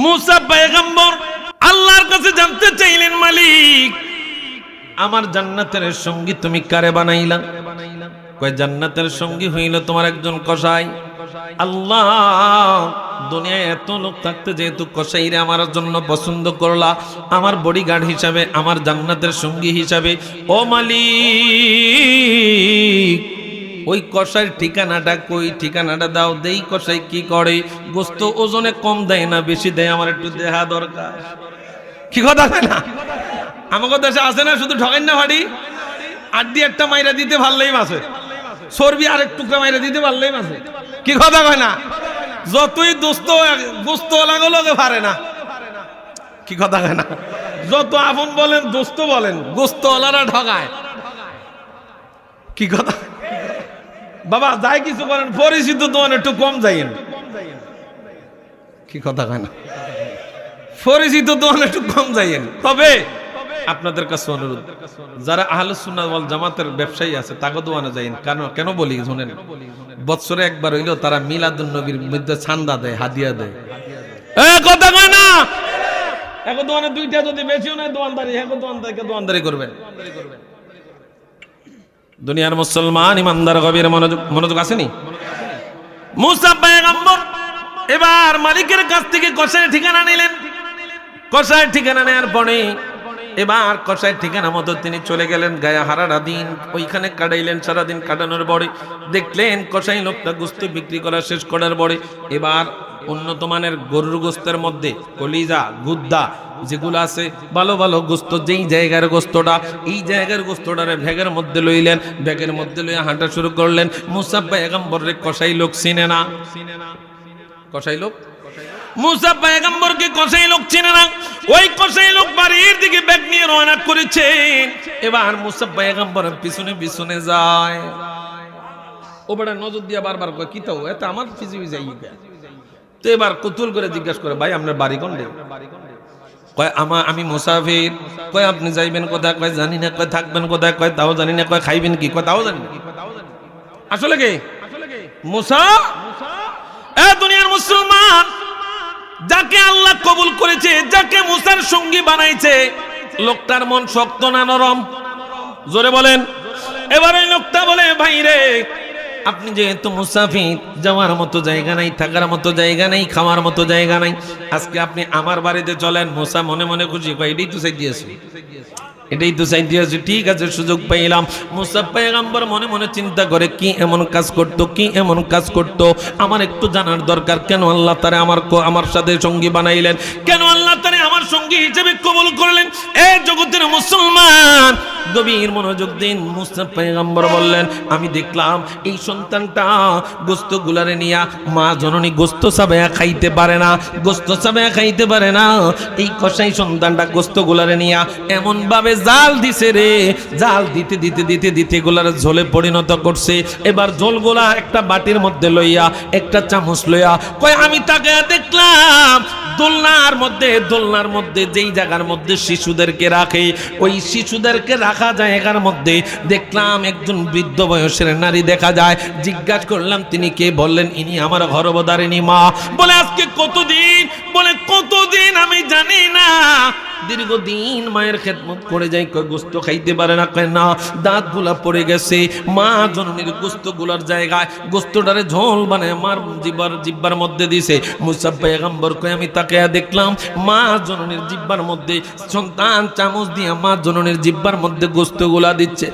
মুসা পয়গম্বর আল্লাহর কাছে জানতে চাইলেন, মালিক আমার জান্নাতের সঙ্গী তুমি কারে বানাইলা? কয় জান্নাতের সঙ্গী হইল তোমার একজন কসাই। আল্লাহ, দুনিয়ায় এত লোক থাকতে যেহেতু কসাইরে আমার জন্য পছন্দ করলা, আমার বডিগার্ড হিসাবে, আমার জান্নাতের সঙ্গী হিসাবে, ও মালিক ওই কসাইয়ের ঠিকানাটা কই? ঠিকানাটা দাও, দেই কসাই কি করে। গোস্ত ওজনে কম দেয় না বেশি দেয়, আমার একটু দেহা দরকার। কি কথা হয় না? আমাকে দেশে আছে না শুধু ঠকেন না ভাড়ি, আড্ডি একটা মাইরা দিতে পারলেই মাসে, চর্বি আরেক টুকরা মাইরা দিতে পারলেই মাসে। কি কথা কয় না? যতই দোস্ত গোস্ত লাগালো পারে না। কি কথা কয় না? যত আপন বলেন দোস্ত বলেন, গোস্তওয়ালারা ঠকায়। কি কথা বাবা, যাই কিছু করেন পরিচিত দোকান একটু কম যাইয়েন। কি কথা কয় না? পরিচিত দোকান একটু কম যাইয়েন। তবে আপনাদের কাছে অনুরোধ, যারা আহলে সুন্নাত ওয়াল জামাতের ব্যবসায়ী আছে তাকে দোয়ানে যাইয়েন। কেন বলি শুনেন, বছরে একবার হইলেও তারা মিলাদুন নবীর মধ্যে চান্দা দেয়, হাদিয়া দেয়। কথা কয় না? এক দোকানে দুইটা যদি বেশিও নাই দোকানদারি, এক দোকানদারি করবেন। দুনিয়ার মুসলমান ইমানদার গভীর মনোযোগ আসেনি? মুসা পয়গম্বর এবার মালিকের কাছ থেকে কসাইয়ের ঠিকানা নিলেন। কসাইয়ের ঠিকানা নেওয়ার পরে এবার কসাইয়ের ঠিকানা মতো তিনি চলে গেলেন। গায়া হারাটা দিন ওইখানে কাটাইলেন। সারাদিন কাটানোর পরে দেখলেন কসাই লোকটা গোস্ত বিক্রি করা শেষ করার পরে এবার উন্নত মানের গরুর গোস্তের মধ্যে কলিজা, গুদ্দা যেগুলো আছে, ভালো ভালো গোস্ত, যেই জায়গার গোস্তটা, এই জায়গার গোস্তটারে ব্যাগের মধ্যে লইলেন। ব্যাগের মধ্যে লইয়া হাঁটা শুরু করলেন। মুসা পয়গম্বরের কসাই লোক চিনে না। কসাই লোক মুসা পয়গম্বরকে কসাই লোক চিনে না। ওই কসাই লোক বাড়ির দিকে ব্যাগ নিয়ে রওনা করেছেন। এবার মুসা পয়গম্বরের পিছনে পিছনে যায়। ও বড় নজর দিয়া বারবার কয়, কি তাও এত আমার পিছনে যাই। তো এবার কৌতূহল করে জিজ্ঞাসা করে, ভাই আপনার বাড়ি কোনটা? কয় আমি মুসাফির। কয় আপনি যাইবেন কোথায়? কয় জানি না। কয় থাকবেন কোথায়? কয় তাও জানি না। কয় খাইবেন কি? কয় তাও জানি না। আসলে কি মুসা দুনিয়ার মুসলমান, যাকে আল্লাহ কবুল করেছে, যাকে মুসার সঙ্গী বানাইছে, লোকটার মন শক্ত না নরম? জোরে বলেন। এবার ওই লোকটা বলে, ভাই রে আপনি যেহেতু মুসাফির, যাওয়ার মতো জায়গা নাই, থাকার মতো জায়গা নাই, খাওয়ার মতো জায়গা নাই, আজকে আপনি আমার বাড়িতে চলেন। মুসা মনে মনে খুশি, এটাই তো চাই দিয়েছি, এটাই তো চাই দিয়েছি, ঠিক আছে সুযোগ পাইলাম। মুসা পয়গম্বর মনে মনে চিন্তা করে, কি এমন কাজ করতো, কি এমন কাজ করতো, আমার একটু জানার দরকার। কেন আল্লাহ তারে আমার সাথে সঙ্গী বানাইলেন? কেন আল্লাহ তারে আমার সঙ্গী হিসেবে কবুল করলেন? এ জগতের মুসলমান গভীর মনোযোগ দিন। মুসা পয়গম্বর বললেন, আমি দেখলাম এই সন্তানটা গোস্ত গুলারে নিয়া, মা জননী গোস্ত চাবায়া খাইতে পারে না, গোস্ত চাবায়া খাইতে পারে না। এই কসাই সন্তানটা গোস্ত গুলারে নিয়া এমন ভাবে জাল দিছে রে, জাল দিতে দিতে দিতে দিতে গোলার ঝোলে পরিণত করছে। এবার ঝোলগুলা একটা বাটির মধ্যে লইয়া, একটা চামচ লইয়া, কয় আমি তাকে দেখলাম দোলনার মধ্যে যেই জায়গার মধ্যে শিশুদেরকে রাখে, ওই শিশুদেরকে রাখা জায়গার মধ্যে দেখলাম একজন বৃদ্ধ বয়সের নারী দেখা যায়। জিজ্ঞাসা করলাম তিনি কে? বললেন ইনি আমার গর্ভধারিণী মা। বলে আজকে কতদিন? বলে কতদিন আমি জানি না, দীর্ঘদিন মায়ের খেদমত করে যাই। কয় গোস্ত খাইতে পারে না? কয় না, দাঁত গুলা পড়ে গেছে। মা জননীর গোস্ত গুলার জায়গায় গোস্তটারে ঝোল বানায় আমার জিব্বার মধ্যে দিছে। মুসা পয়গম্বর কয় আমি তাকে দেখলাম মা জননীর জিব্বার মধ্যে সন্তান চামচ দিয়ে মা জননীর জিব্বার মধ্যে গোস্ত গুলা দিচ্ছে।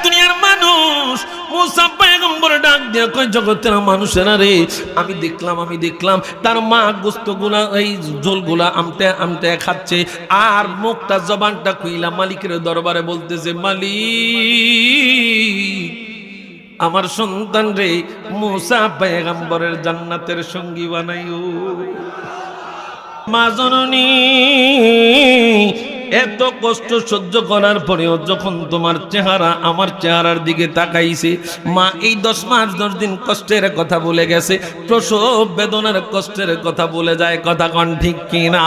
দুনিয়ার মানুষ, মুসা পয়গম্বর ডাক দিয়ে কয় জগতের মানুষেরা রে, আমি দেখলাম তার মা গোস্তগুলা, এই ঝোলগুলা আমতে আমতে খাচ্ছে, আর মুখটা জবানটা খুইলা মালিকের দরবারে বলতেছে, মালিক আমার সন্তান রে মুসা পয়গম্বরের জান্নাতের সঙ্গী বানাইও। মা জননী এত কষ্ট সহ্য করার পরেও যখন তোমার চেহারা আমার চেহারার দিকে তাকাইছে, মা এই 10 মাস 10 দিন কষ্টের কথা বলে গেছে, প্রসব বেদনার কষ্টের কথা বলে যায়। কথা কোন ঠিক কিনা?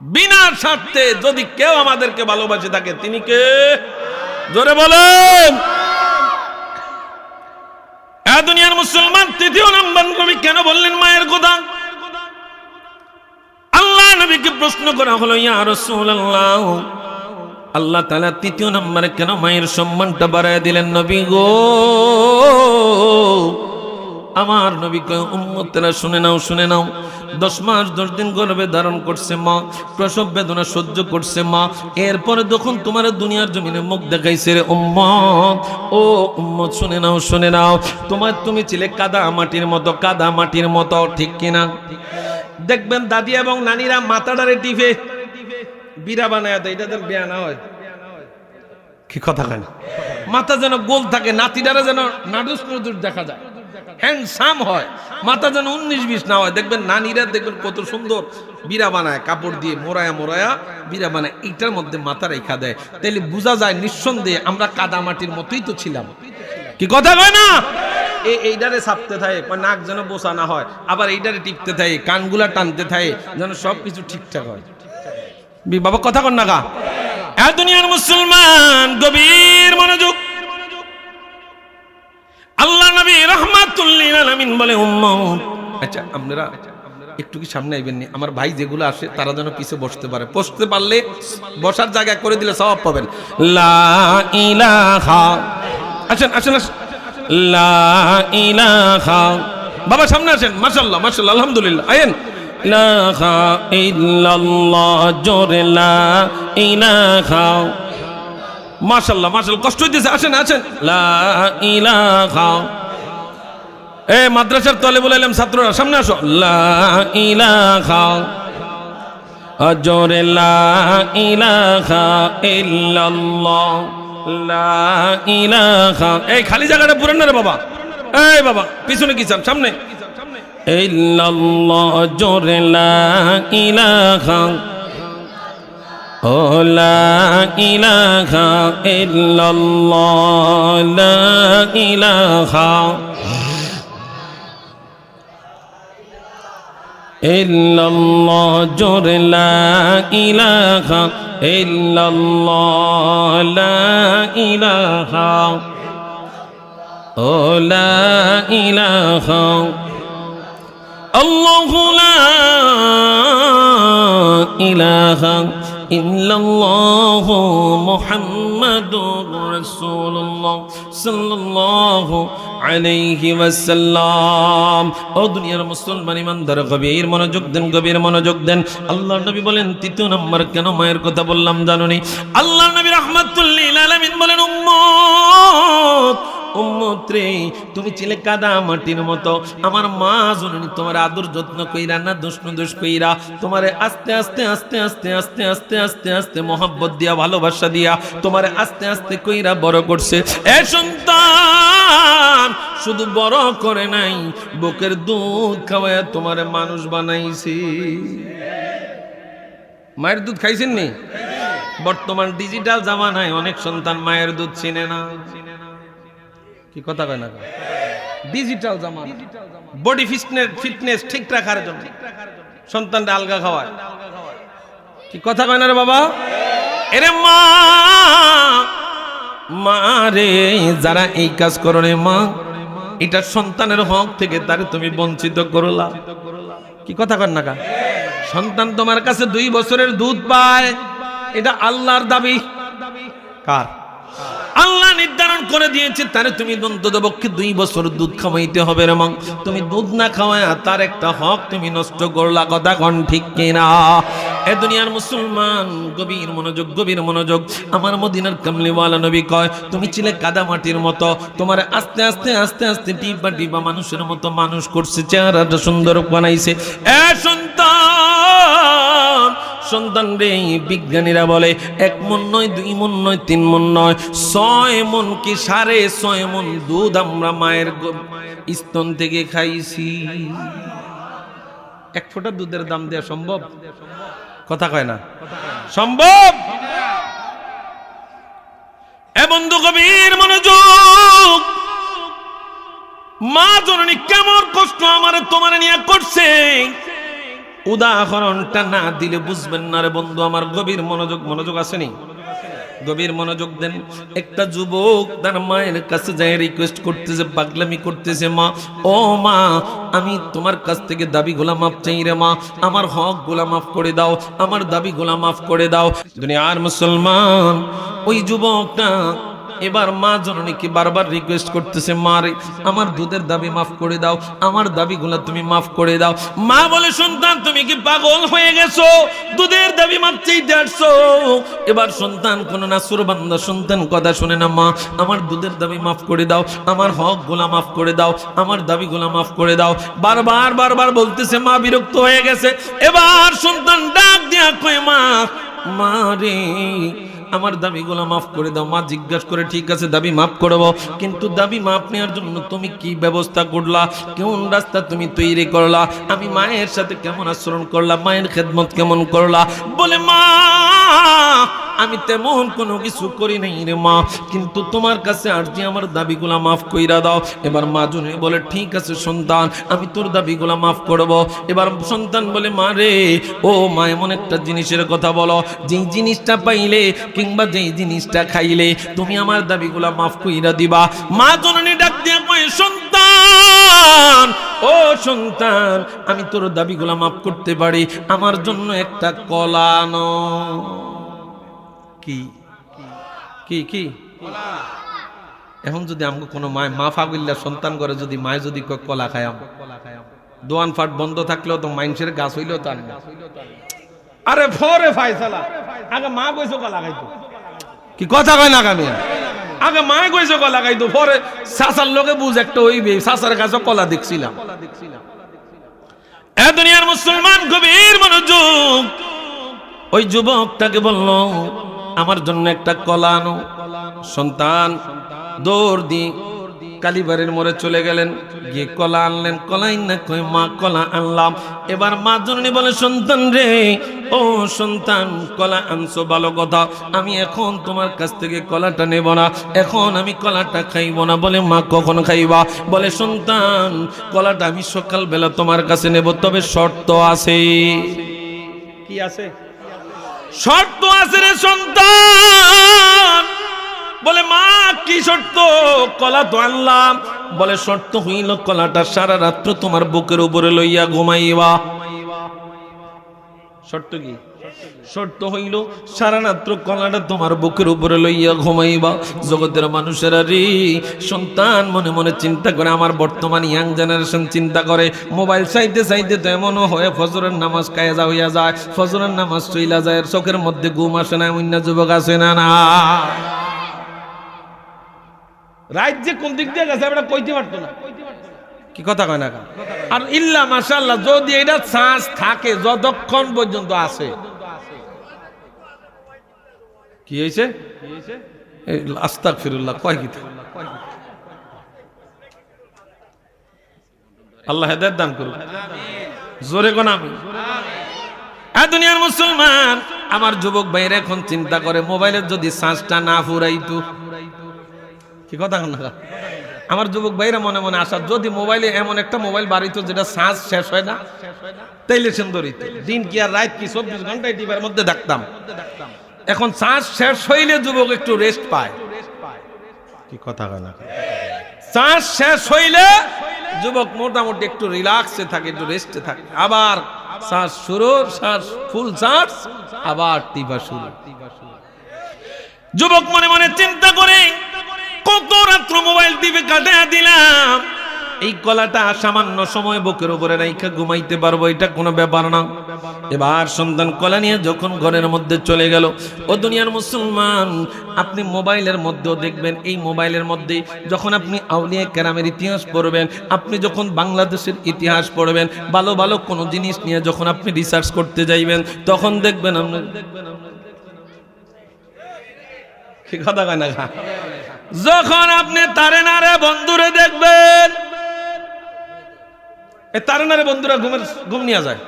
বিনা স্বার্থে যদি কেউ আমাদেরকে ভালোবাসে থাকে তিনি কে? জোরে বলেন। দুনিয়ার মুসলমান, তৃতীয় নাম্বার নবী কেন বললেন মায়ের কথা? আল্লাহ নবীকে প্রশ্ন করা হলো, ইয়া রাসূলুল্লাহ, আল্লাহ তাআলা তৃতীয় নম্বরে কেন মায়ের সম্মানটা বাড়ায় দিলেন? নবী গো, আমার নবী কয়, উম্মতেরা শুনে নাও, শুনে নাও। 10 মাস 10 দিন গর্ভে ধারণ করছে মা, প্রসব বেদনা সহ্য করছে মা, এরপরে যখন তোমার দুনিয়ার জমিনে মুখ দেখাইছে রে উম্মত, ও উম্মত শুনে নাও, শুনে নাও, তুমি ছিলে কাদা মাটির মতো, কাদা মাটির মতো, ঠিক কিনা? দেখবেন দাদি এবং নানিরা মাথাটারে টিপে বিড়া বানায় দেয়, এটা যেন বিয়া না হয়। কি কথা কেন? মাথা যেন গোল থাকে, নাতিটারে যেন নাডুস নদুস দেখা যায়, হ্যান্ডসাম হয়, মাথা যেন 19-20 না হয়। দেখবেন নানিরা দেখবেন কত সুন্দর বিড়া বানায়, কাপড় দিয়ে মোড়ায়া মোড়ায়া বিড়া বানায়, এইটার মধ্যে মাথা রেখা দেয়। তাইলে বোঝা যায় নিঃসন্দেহে আমরা কাদা মাটির মতোই তো ছিলাম। কি কথা কয় না? এইটারে ছাপতে থাকে, নাক যেন বোসা না হয়, আবার এইটারে টিপতে থাকে, কানগুলা টানতে থাকে, যেন সবকিছু ঠিকঠাক হয়। বাবা কথা কন না গা। দুনিয়ার মুসলমান, গভীর মনোযোগ। আল্লাহ নবী রাহমাতুল লিল আলামিন বলে, উম্মত, আচ্ছা আপনারা একটু কি সামনে আইবেন নি? আমার ভাই যেগুলো আসে তারা যেন পিছে বসতে পারে, বসতে পারলে বসার জায়গা করে দিলে সওয়াব পাবেন। লা ইলাহা, আসেন আসেন আসেন, লা ইলাহা, বাবা সামনে আসেন, মাশাআল্লাহ মাশাআল্লাহ, আলহামদুলিল্লাহ, আয়েন। লা ইলাহা ইল্লাল্লাহ, জোরে লা ইলাহা, মাশাআল্লাহ মাশাআল্লাহ, কষ্ট হইতেছে, আসেন আসেন। লা ইলাহা, এ মাদ্রাসার তালিবুল ইলম ছাত্ররা সামনে আসো। লা ইলাহা, জোরে লা ইলাহা ইল্লাল্লাহ, লা ইলাহা। এই খালি জায়গাটা পুরান না রে বাবা, এই বাবা পিছনে কি চান, সামনে। ইল্লাল্লাহ, জোরে লা ইলাহা, ও লা ইলাহা ইল্লাল্লাহ, লা ইলাহা ইল্লাল্লাহ, জোরে লা ইলাহা ইল্লাল্লাহ, লা ইলাহা, ও লা ইলাহা, আল্লাহু লা ইলাহা ইল্লাল্লাহু মুহাম্মাদুর রাসূলুল্লাহ সাল্লাল্লাহু আলাইহি ওয়াসাল্লাম। ও দুনিয়ার মুসলমান ইমানদার, গভীর মনোযোগ দেন, গভীর মনোযোগ দেন। আল্লাহর নবী বলেন, তৃতীয় নম্বর কেন মায়ের কথা বললাম জানোনি? আল্লাহর নবী রাহমাতুল লিল আলামিন বলেন, উম্মত, উম্মত রে, তুমি ছিলে কাদা মাটির মতো, আমার মা জননী তোমার আদর যত্ন কইরা না দোষ দোষ কইরা তোমারে আস্তে আস্তে আস্তে আস্তে আস্তে আস্তে আস্তে আস্তে মহব্বত দিয়া, ভালোবাসা দিয়া তোমারে আস্তে আস্তে কইরা বড় করছে। এ সন্তান, শুধু বড় করে নাই, বুকের দুধ খাওয়ায়া তোমারে মানুষ বানাইছে। মায়ের দুধ খাইছেন নি? বর্তমান ডিজিটাল জামানায় অনেক সন্তান মায়ের দুধ চিনে না। কি কথা কয় না? ডিজিটাল জামানা, বডি ফিটনেস ঠিক রাখার জন্য সন্তানটা আলগা খাওয়ায়। কি কথা কয় না রে বাবা? এরে মা, মা রে, যারা এই কাজ করো রে মা, এটা সন্তানের হক থেকে তারে তুমি বঞ্চিত করলা। কি কথা কয় না? সন্তান তোমার কাছে 2 বছরের দুধ পায়, এটা আল্লাহর দাবি। কার? আল্লাহ নির্ধারণ করে দিয়েছে তারে তুমি অন্ততপক্ষে 2 বছর দুধ খাওয়াইতে হবে রে মা। তুমি দুধ না খাওয়ায় তার একটা হক তুমি নষ্ট করলা। কথা কোন ঠিক কিনা? এ দুনিয়ার মুসলমান, গভীর মনোযোগ, গভীর মনোযোগ। আমার মদিনার কামলিওয়ালা নবী কয়, তুমি ছিলে কাদা মাটির মতো, তোমার আস্তে আস্তে আস্তে আস্তে টিপা টিপা মানুষের মতো মানুষ করছে, চেহারাটা সুন্দর বানাইছে। এ সন্তান, সন্তান রে, বিজ্ঞানীরা বলে 1 মণ নয়, 2 মণ নয়, 3 মণ নয়, 6 মণ কি 6.5 মণ দুধ আমরা মায়ের স্তন থেকে খাইছি। 1 ফোঁটা দুধের দাম দেওয়া সম্ভব? কথা কয় না? সম্ভব? এ বন্ধু, গভীর মনোযোগ। মা জননী কেমন কষ্ট আমার তোমার নিয়ে করছে, উদাহরণটা না দিলে বুঝবেন না রে বন্ধু আমার। গভীর মনোযোগ, মনোযোগ আসেনি? গভীর মনোযোগ দেন। একটা যুবক তার মায়ের কাছে যায় রিকোয়েস্ট করতেছে, পাগলামি করতেছে, মা ও মা আমি তোমার কাছ থেকে দাবিগুলা মাফ চাই রে মা, আমার হকগুলা মাফ করে দাও, আমার দাবিগুলা মাফ করে দাও। দুনিয়ার মুসলমান, ওই যুবকটা এবার মা জননীকে বারবার রিকোয়েস্ট করতেছে, মা রে আমার দুধের দাবি মাফ করে দাও, আমার দাবিগুলা তুমি মাফ করে দাও। মা বলে, সন্তান তুমি কি পাগল হয়ে গেছো? দুধের দাবি মাফ চাইতে আসছো? এবার সন্তান কোন নাসুর বান্দা সন্তান কথা শুনে না, মা আমার দুধের দাবি মাফ করে দাও, আমার হক গুলা মাফ করে দাও, আমার দাবিগুলা মাফ করে দাও। বারবার বারবার বলতেছে, মা বিরক্ত হয়ে গেছে। এবার সন্তান ডাক দিয়া কয়, মা মা রে আমার দাবিগুলো মাফ করে দাও। মা জিজ্ঞাসা করে, ঠিক আছে দাবি মাফ করবো, কিন্তু দাবি মাফ নেওয়ার জন্য তুমি কি ব্যবস্থা করলা, কেমন রাস্তা তুমি তৈরি করলা, আমি মায়ের সাথে কেমন আচরণ করলাম, মায়ের খেদমত কেমন করলা? বলে, মা আমি তেমন কোনো কিছু করি নাই রে মা, কিন্তু তোমার কাছে আরজি আমার দাবিগুলা মাফ কইরা দাও। এবার মা জনে বলে, ঠিক আছে সন্তান আমি তোর দাবিগুলা মাফ করব। এবার সন্তান বলে, মা রে ও মা এমন একটা জিনিসের কথা বলো, যেই জিনিসটা পাইলে কিংবা যেই জিনিসটা খাইলে তুমি আমার দাবিগুলা মাফ কইরা দিবা। মা জননী ডাক দিয়ে কয়, সন্তান ও সন্তান আমি তোর দাবিগুলা মাফ করতে পারি, আমার জন্য একটা কলা আনো। কি কি কি এখন যদি আমাকে কোনো মায় মা ফাগুল্লা সন্তান করে, যদি মায় যদি কলা খায়াম, দোয়ান ফাট বন্ধ থাকলেও তো মাইনসের গাছ হইলেও তো আনবে। আরে ফরে ফাইসালা আগে মা কইছো কলা খাইতো, কি কথা কয় না কামিয়া? আগে মা কইছো কলা খাইতো, পরে সাসার লোকে বুঝ একটা হইবে, সাসার কাছে কলা দেখছিলাম। এ দুনিয়ার মুসলমান গভীর মনোযোগ। ওই যুবকটাকে বলল, আমার জন্য একটা কলা আনো। সন্তান দৌড় দিয়ে কালীবাড়ির মোড়ে চলে গেলেন, গিয়ে কলা আনলেন। কলাই না কই, মা কলা আনলাম। এবার মা জননী বলে, সন্তান রে ও সন্তান কলা আনছো ভালো কথা, আমি এখন তোমার কাছ থেকে কলাটা নেব না, এখন আমি কলাটা খাইব না। বলে, মা কখন খাইবা? বলে, সন্তান কলাটা আমি সকালবেলা তোমার কাছে নেব, তবে শর্ত আছে। কি আছে? শর্ত আছে রে সন্তান। বলে, মা কি শর্ত? কলা তো আনলাম। বলে, শর্ত হইল কলাটা সারা রাত্র তোমার বুকের উপরে লইয়া ঘুমাইবা। শর্ত কি? শর্ত হইল সারা রাত্র কলাটা তোমার বুকের উপরে লইয়া ঘুমাইবা। জগতের মানুষেরা রে, সন্তান মনে মনে চিন্তা করে, আমার বর্তমান ইয়াং জেনারেশন চিন্তা করে, মোবাইল চাইতে চাইতে তো এমনও হয়ে ফজরের নামাজ কায়জা হইয়া যায়, ফজরের নামাজ চইলা যায়, চোখের মধ্যে ঘুম আসে না। অন্য যুবক আছে না? না, রাজ্যে কোন দিক দিয়ে গেছে আমরা কইতে পারতো না। কি কথা কয় না? আর ইল্লা মাশাআল্লাহ যদি এটা চান্স থাকে যতক্ষণ পর্যন্ত আছে। কি হয়েছে? আস্তাগফিরুল্লাহ কয় কি? আল্লাহ হেদায়েত দান করুন। জোরে কোন আমি। দুনিয়ার মুসলমান, আমার যুবক ভাইরা এখন চিন্তা করে, মোবাইলের যদি চার্জটা না ফুরাইতো। কি কথা না? আমার যুবক ভাইরা মনে মনে আশা, যদি মোবাইলে এমন একটা মোবাইল বাড়িতো যেটা চার্জ শেষ হয় না, তাইলে সুন্দরিত দিন কি আর রাত কি 24 ঘন্টায় টিভির মধ্যে থাকতাম। এখন চার্জ শেষ হইলে যুবক একটু রেস্ট পায়। কি কথা কয় না? চার্জ শেষ হইলে যুবক মোটামুটি একটু রিল্যাক্সে থাকে, একটু রেস্টে থাকে। আবার চার্জ শুরু, চার্জ ফুল চার্জ, আবার টিভা শুরু। যুবক মনে মনে চিন্তা করে, কত রাত্র মোবাইল টিভি কাটিয়ে দিলাম, এই কলাটা সামান্য সময় বুকের উপরে রাইখা ঘুমাইতে পারবো, এটা কোনো ব্যাপার না। এবার সন্তান কলা নিয়ে যখন ঘরের মধ্যে চলে গেল, ও দুনিয়ার মুসলমান, আপনি মোবাইলের মধ্যেও দেখবেন, এই মোবাইলের মধ্যে যখন আপনি আউলিয়া কেরামের ইতিহাস পড়বেন, আপনি যখন বাংলাদেশের ইতিহাস পড়বেন, ভালো ভালো কোনো জিনিস নিয়ে যখন আপনি রিসার্চ করতে যাইবেন, তখন দেখবেন আপনি কি কথা কয় না, যখন আপনি তারে নারে বন্ধুরে দেখবেন, তারে নারে বন্ধুরা ঘুম নিয়ে যায়।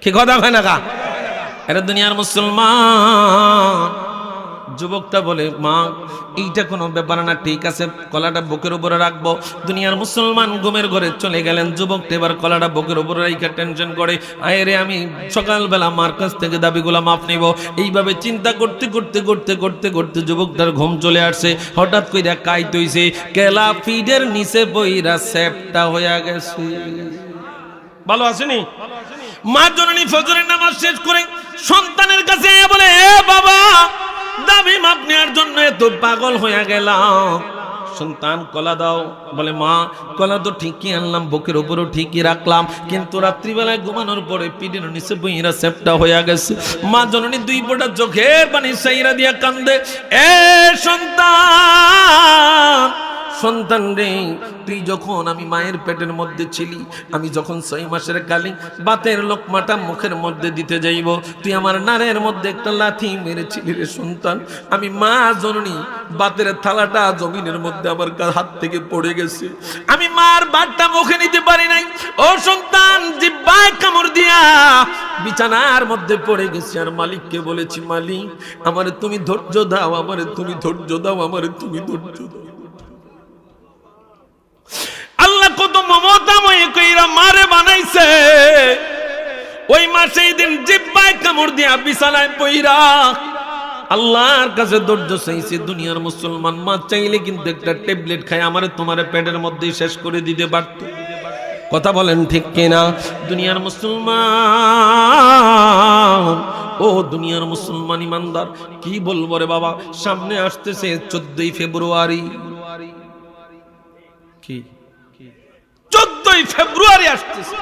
কি কথা হয় না? এটা দুনিয়ার মুসলমান, যুবকটা বলে, মা এইটা কোনো ব্যাপার না, ঠিক আছে কলাটা বুকের উপরে রাখবো। দুনিয়ার মুসলমান ঘুমের ঘরে চলে গেলেন। যুবকটা এবার কলাটা বুকের উপরে রাখা টেনশন করে, আয় রে আমি সকালবেলা মার কাছ থেকে দাবিগুলো মাপ নিব। এইভাবে চিন্তা করতে করতে করতে করতে করতে যুবকটার ঘুম চলে আসছে। হঠাৎ করে কাইত হইছে, কেলা ফিডের নিচে বইরা সেপটা হইয়া গেছে। ভালো আসেনি? মা জননী ফজরের নামাজ শেষ করে সন্তানের কাছে বলে, এ বাবা, দাবি মাপ নেওয়ার জন্য এত পাগল হয়ে গেলাম, সন্তান কলা দাও। বলে, মা কলা তো ঠিকই আনলাম, বুকের উপরও ঠিকই রাখলাম, কিন্তু রাত্রিবেলায় ঘুমানোর পরে পিঠের নিচে বইরা সেপটা হয়ে গেছে। মা জননী দুই ফোঁটা চোখের পানি সাইরা দিয়া কান্দে, এ সন্তান, সন্তান রে, তুই যখন আমি মায়ের পেটের মধ্যে ছিলি, আমি যখন 6 মাসের কালি বাতের লোকমাটা মুখের মধ্যে দিতে যাইব, তুই আমার নারের মধ্যে একটা লাথি মেরেছিলি রে সন্তান। আমি মা জননী বাতের থালাটা জমিনের মধ্যে আমার হাত থেকে পড়ে গেছে, আমি মার বাটটা মুখে নিতে পারি নাই। ও সন্তান, জিহ্বায় কামড় দিয়া বিছানার মধ্যে পড়ে গেছি, আর মালিককে বলেছি, মালিক আমারে তুমি ধৈর্য দাও, আমারে তুমি ধৈর্য দাও, আমারে তুমি ধৈর্য দাও। আল্লাহ কত মমতাময় কইরা মারে বানাইছে। ওই মা সেই দিন জিহ্বায় কামড় দিয়া বিছানায় পইরা আল্লাহর কাছে ধৈর্য চাইছে। দুনিয়ার মুসলমান মা চাইলে কিন্তু একটা ট্যাবলেট খায় আমারে তোমারে পেটের মধ্যে শেষ করে দিতে পারত। কথা বলেন ঠিক কিনা? দুনিয়ার মুসলমান, ও দুনিয়ার মুসলমান ইমানদার, কি বলবো রে বাবা, সামনে আসতেছে 14ই ফেব্রুয়ারি। কি 14ই ফেব্রুয়ারি আসতেছে।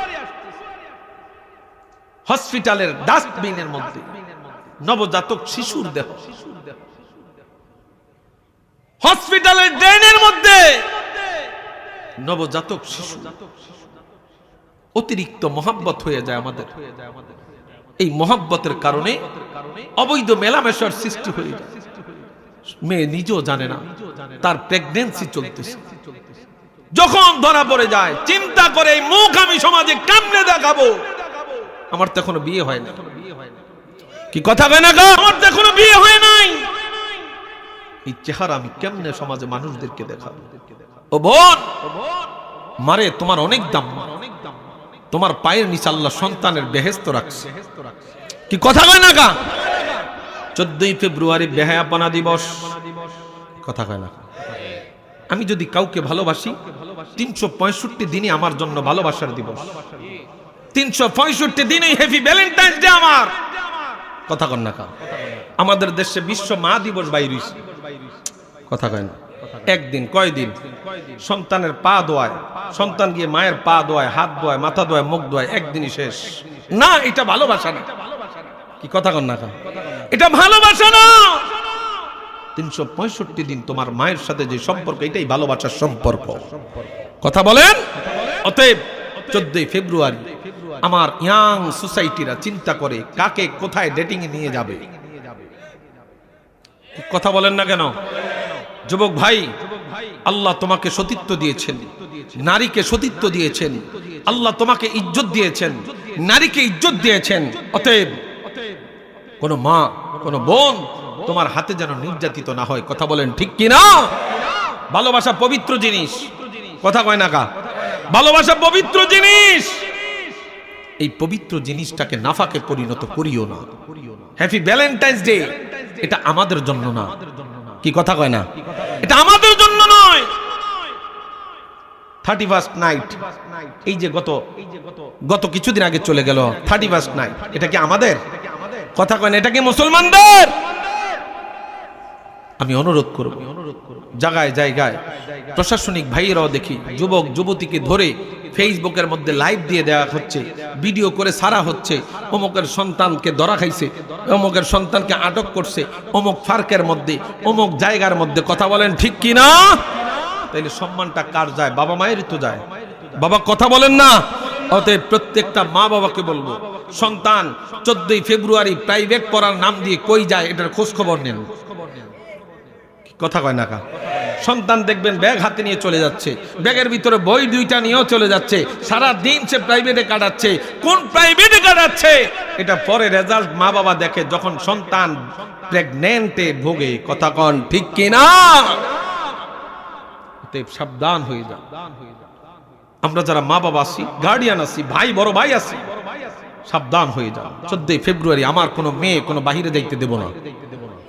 হসপিটালের ডাস্টবিনের মধ্যে নবজাতক শিশুর দেহ, হসপিটালের ড্রেনের মধ্যে নবজাতক শিশু। অতিরিক্ত মহব্বত হয়ে যায় আমাদের। এই মহব্বতের কারণে অবৈধ মেলামেশার সৃষ্টি হয়ে যায়। মেয়ে নিজেও জানে না তার প্রেগন্যান্সি চলতেছে। যখন ধরা পড়ে যায় চিন্তা করে, এই মুখ আমি সমাজে কেমনে দেখাবো? আমার তো এখনো বিয়ে হয় না। কি কথা কয় না গো? আমার তো এখনো বিয়ে হয় নাই। এই চেহারা আমি কেমনে সমাজে মানুষদেরকে দেখাবো? ও বোন, মারে তোমার অনেক দাম, তোমার পায়ের নিচে আল্লাহ সন্তানের বেহেশত রাখছে। কি কথা কয় না গা? 14ই ফেব্রুয়ারি বেহায়াপনা দিবস। কথা কয় না? আমি যদি কাউকে ভালোবাসি, 365 দিনই আমার জন্য ভালোবাসার দিবস। 365 দিনই হ্যাপি ভ্যালেন্টাইন্স ডে আমার। কথা কন না কা? আমাদের দেশে বিশ্ব মা দিবস বাইর হইছে। কথা কয় না? একদিন কয়দিন সন্তানের পা ধোয়ায়, সন্তান গিয়ে মায়ের পা ধোয়ায়, হাত ধোয়ায়, মাথা ধোয়ায়, মুখ ধোয়ায়, একদিনই শেষ। না, এটা ভালোবাসা না। কি কথা কন না কা? এটা ভালোবাসা না। 365 দিন তোমার মায়ের সাথে যে সম্পর্ক, এটাই ভালোবাসার সম্পর্ক। কথা বলেন? অতএব 14ই ফেব্রুয়ারি আমার ইয়াং সোসাইটিরা চিন্তা করে কাকে কোথায় ডেটিং এ নিয়ে যাবে। কথা বলেন না কেন? যুবক ভাই, আল্লাহ তোমাকে সতীত্ব দিয়েছেন, নারীকে সতীত্ব দিয়েছেন, আল্লাহ তোমাকে ইজ্জত দিয়েছেন, নারীকে ইজ্জত দিয়েছেন। অতএব কোন মা, কোন বোন তোমার হাতে যেন নির্যাতিত না হয়। কথা বলেন ঠিক কি না? ভালোবাসা পবিত্র জিনিস। কথা কয় না কা? ভালোবাসা পবিত্র জিনিস। এই পবিত্র জিনিসটাকে নাফাকে পরিণত করিও না। হ্যাপি ভ্যালেন্টাইন্স ডে এটা আমাদের জন্য না। কি কথা কয় না? এটা আমাদের জন্য নয়। 31st নাইট, এই যে গত কিছুদিন আগে চলে গেল 31st নাইট, এটা কি আমাদের? কথা কয় না? এটা কি মুসলমানদের? আমি অনুরোধ করব, জায়গায় জায়গায় প্রশাসনিক ভাইয়েরাও দেখি যুবক যুবতীকে ধরে ফেসবুকের মধ্যে লাইভ দিয়ে দেওয়া হচ্ছে, ভিডিও করে সারা হচ্ছে। অমুকের সন্তানকে ধরা খাইছে, অমুকের সন্তানকে আটক করছে, অমুক পার্কের মধ্যে, অমুক জায়গার মধ্যে। কথা বলেন ঠিক কি না? তাইলে সম্মানটা কার যায়? বাবা মায়েরই তো যায়। বাবা কথা বলেন না? অতএব প্রত্যেকটা মা বাবাকে বলবো, সন্তান 14ই ফেব্রুয়ারি প্রাইভেট পড়ার নাম দিয়ে কই যায় এটার খোঁজ খবর নেন। কথা কয় না কা? সন্তান দেখবেন ব্যাগ হাতে নিয়ে চলে যাচ্ছে, ব্যাগের ভিতরে বই 2টা নিয়েও চলে যাচ্ছে, সারা দিন সে প্রাইভেটে কাটাচ্ছে। কোন প্রাইভেটে কাটাচ্ছে এটা পরে রেজাল্ট মা বাবা দেখে, যখন সন্তান প্রেগন্যান্টে ভোগে। কথা কন ঠিক কিনা? সাবধান হয়ে যান। আমরা যারা মা বাবা আছি, গার্ডিয়ান আছি, ভাই বড় ভাই আছি, সাবধান হয়ে যান। 14 ফেব্রুয়ারি আমার কোনো মেয়ে কোনো বাহিরে যাইতে দেব না,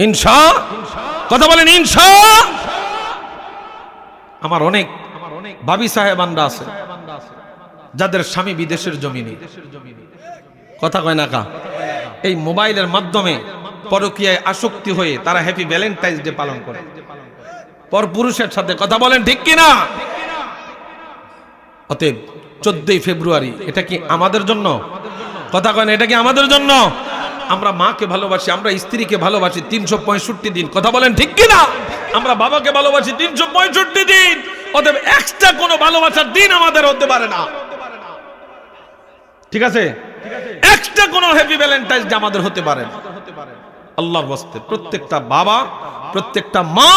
ইনশা। কথা বলেন ইনশা। আমার অনেক ভাবি সাহেবানরা আছে যাদের স্বামী বিদেশের জমিনে, কথা কয় না কা, এই মোবাইলের মাধ্যমে পরকীয়ায় আসক্তি হয়ে তারা হ্যাপি ভ্যালেন্টাইন্স ডে পালন করে পর পুরুষের সাথে। কথা বলেন ঠিক কিনা? অতএব 14 ফেব্রুয়ারি এটা কি আমাদের জন্য? কথা কয় না, এটা কি আমাদের জন্য? আমরা মাকে ভালোবাসি, আমরা স্ত্রীকে ভালোবাসি 365 দিন। কথা বলেন ঠিক কিনা? আমরা বাবাকে ভালোবাসি 365 দিন। অতএব এক্সট্রা কোনো ভালোবাসার দিন আমাদের হতে পারে না, ঠিক আছে? এক্সট্রা কোনো হ্যাপি ভ্যালেন্টাইন্স ডে আমাদের হতে পারে না। আল্লাহর ওয়াস্তে প্রত্যেকটা বাবা, প্রত্যেকটা মা,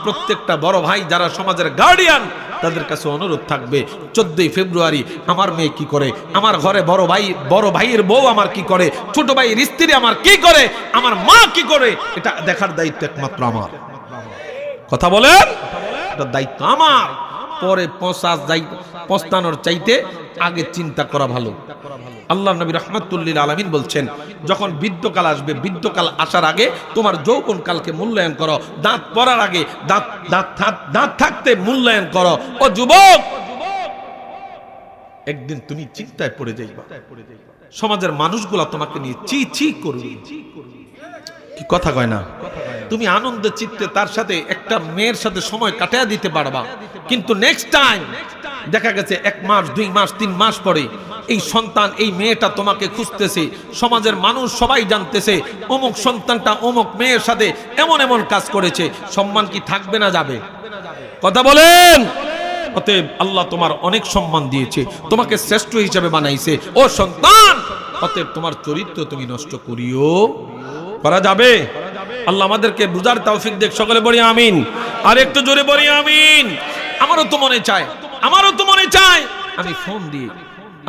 প্রত্যেকটা বড় ভাই যারা সমাজের গার্ডিয়ান, তাদের কাছে অনুরোধ থাকবে 14 ফেব্রুয়ারি আমার মেয়ে কি করে, আমার ঘরে বড় ভাইয়ের বউ আমার কি করে, ছোট ভাইয়ের স্ত্রী আমার কি করে, আমার মা কি করে, এটা দেখার দায়িত্ব একমাত্র আমার। কথা বলেন, এটা দায়িত্ব আমার। পরে পস্তানোর চাইতে আগে চিন্তা করা ভালো। আল্লাহ নবী রাহমাতুল লিল আলামিন বলছেন, যখন বৃদ্ধকাল আসবে, বৃদ্ধকাল আসার আগে তোমার যৌবন কালকে মূল্যায়ন করো, দাঁত পড়ার আগে দাঁত থাকতে মূল্যায়ন করো। ও যুবক, একদিন তুমি চিন্তায় পড়ে যাইবা, সমাজের মানুষগুলা তোমাকে নিয়ে চি চি করবে। কি কথা কয় না? তুমি আনন্দ চিত্তে তার সাথে একটা মেয়ের সাথে সময় কাটিয়ে দিতে পারবা, কিন্তু নেক্সট টাইম দেখা গেছে 1 মাস 2 মাস 3 মাস পরে এই সন্তান, এই মেয়েটা তোমাকে খুঁজতেছে, সমাজের মানুষ সবাই জানতেছে অমুক সন্তানটা অমুক মেয়ের সাথে এমন এমন কাজ করেছে। সম্মান কি থাকবে না যাবে? কথা বলেন। অতএব আল্লাহ তোমার অনেক সম্মান দিয়েছে, তোমাকে শ্রেষ্ঠ হিসেবে বানাইছে। ও সন্তান, অতএব তোমার চরিত্র তুমি নষ্ট করা যাবে? আল্লাহ আমাদেরকে বুঝার তৌফিক দেখ। সকলে বলি আমিন। আর একটু জোরে বলি আমিন। আমারও তো মনে চায় আমি ফোন দিয়ে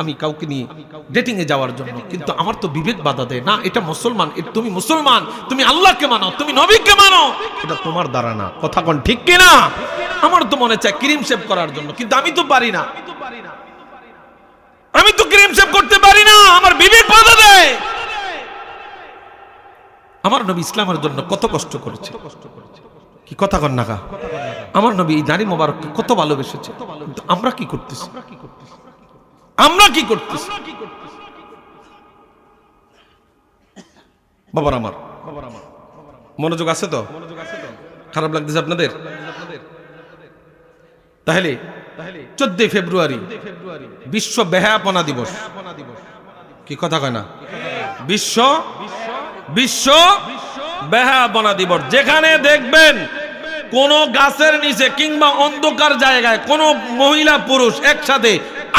আমি কাউকে নিয়ে ডেটিং এ যাওয়ার জন্য, কিন্তু আমার তো বিবেক বাধা দেয় না। এটা মুসলমান, তুমি মুসলমান, তুমি আল্লাহকে মানো, তুমি নবীকে মানো, এটা তোমার দ্বারা না। কথা কোন ঠিক কিনা? আমার তো মনে চায় ক্রিম শেভ করার জন্য, কিন্তু আমি তো পারি না, আমি তো ক্রিম শেভ করতে পারি না, আমার বিবেক বাধা দেয়। আমার নবী ইসলামের জন্য কত কষ্ট করেছে, কি কথা কন না? আমার নবী এই নারী মোবারককে কত ভালোবেসেছে, কিন্তু আমরা কি করতেছি? বাবার আমার মনোযোগ আছে তো? খারাপ লাগতেছে আপনাদের? তাহলে 14 ফেব্রুয়ারি বিশ্ব বেহায়াপনা দিবস। কি কথা কয় না? বিশ্ব বেহায়াপনা দিবস। যেখানে দেখবেন কোন গাছের নিচে কিংবা অন্ধকার জায়গায় কোন মহিলা পুরুষ একসাথে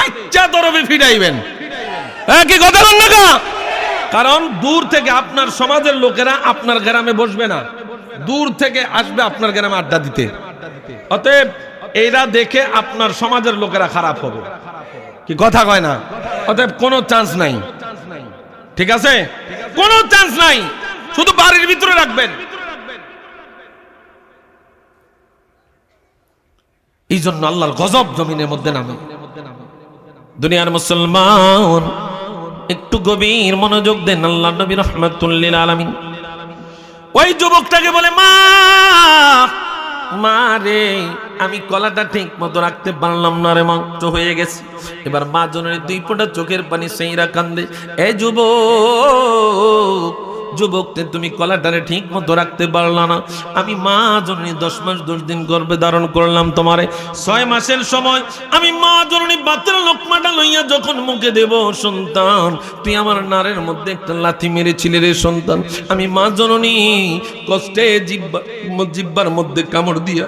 আচ্ছা তরফে ফিরাইবেন, কি কথা বল না? কারণ দূর থেকে আপনার সমাজের লোকেরা আপনার গ্রামে বসবে না, দূর থেকে আসবে আপনার গ্রামে আড্ডা দিতে। অতএব এরা দেখে আপনার সমাজের লোকেরা খারাপ হবে। কি কথা কয় না? অতএব কোনো চান্স নাই, ঠিক আছে? কোনো চান্স নাই, শুধু বাড়ির ভিতরে রাখবেন। এই জন্য আল্লাহর গজব জমিনের মধ্যে নামে। দুনিয়ার মুসলমান একটু গভীর মনোযোগ দেন। আল্লাহ নবী রাহমাতুল লিল আলামিন ওই যুবকটাকে বলে, মা রে, আমি কলাটা ঠিক মতো রাখতে পারলাম না রে, মাংস হয়ে গেছে। এবার মা জনের 2 ফোঁটা চোখের পানি সেইরা কান্দে। এই যুবক, তুমি কলাটারে ঠিক মতো রাখতে পারলা না। আমি মা জননী 10 মাস 10 দিন গর্ভে ধারণ করলাম তোমারে। 6 মাসের সময় আমি মা জননী ভাতের লোকমাটা লইয়া যখন মুখে দেব, সন্তান তুই আমার নারের মধ্যে একটা লাথি মেরেছিলি রে সন্তান। আমি মা জননী কষ্টে জিহ্বার মধ্যে কামড় দিয়া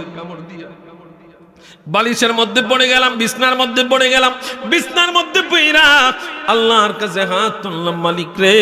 বালিশের মধ্যে পড়ে গেলাম, বিছনার মধ্যে পড়ে গেলাম। বিছনার মধ্যে পইরা আল্লাহর কাছে হাত তুললাম, মালিক রে,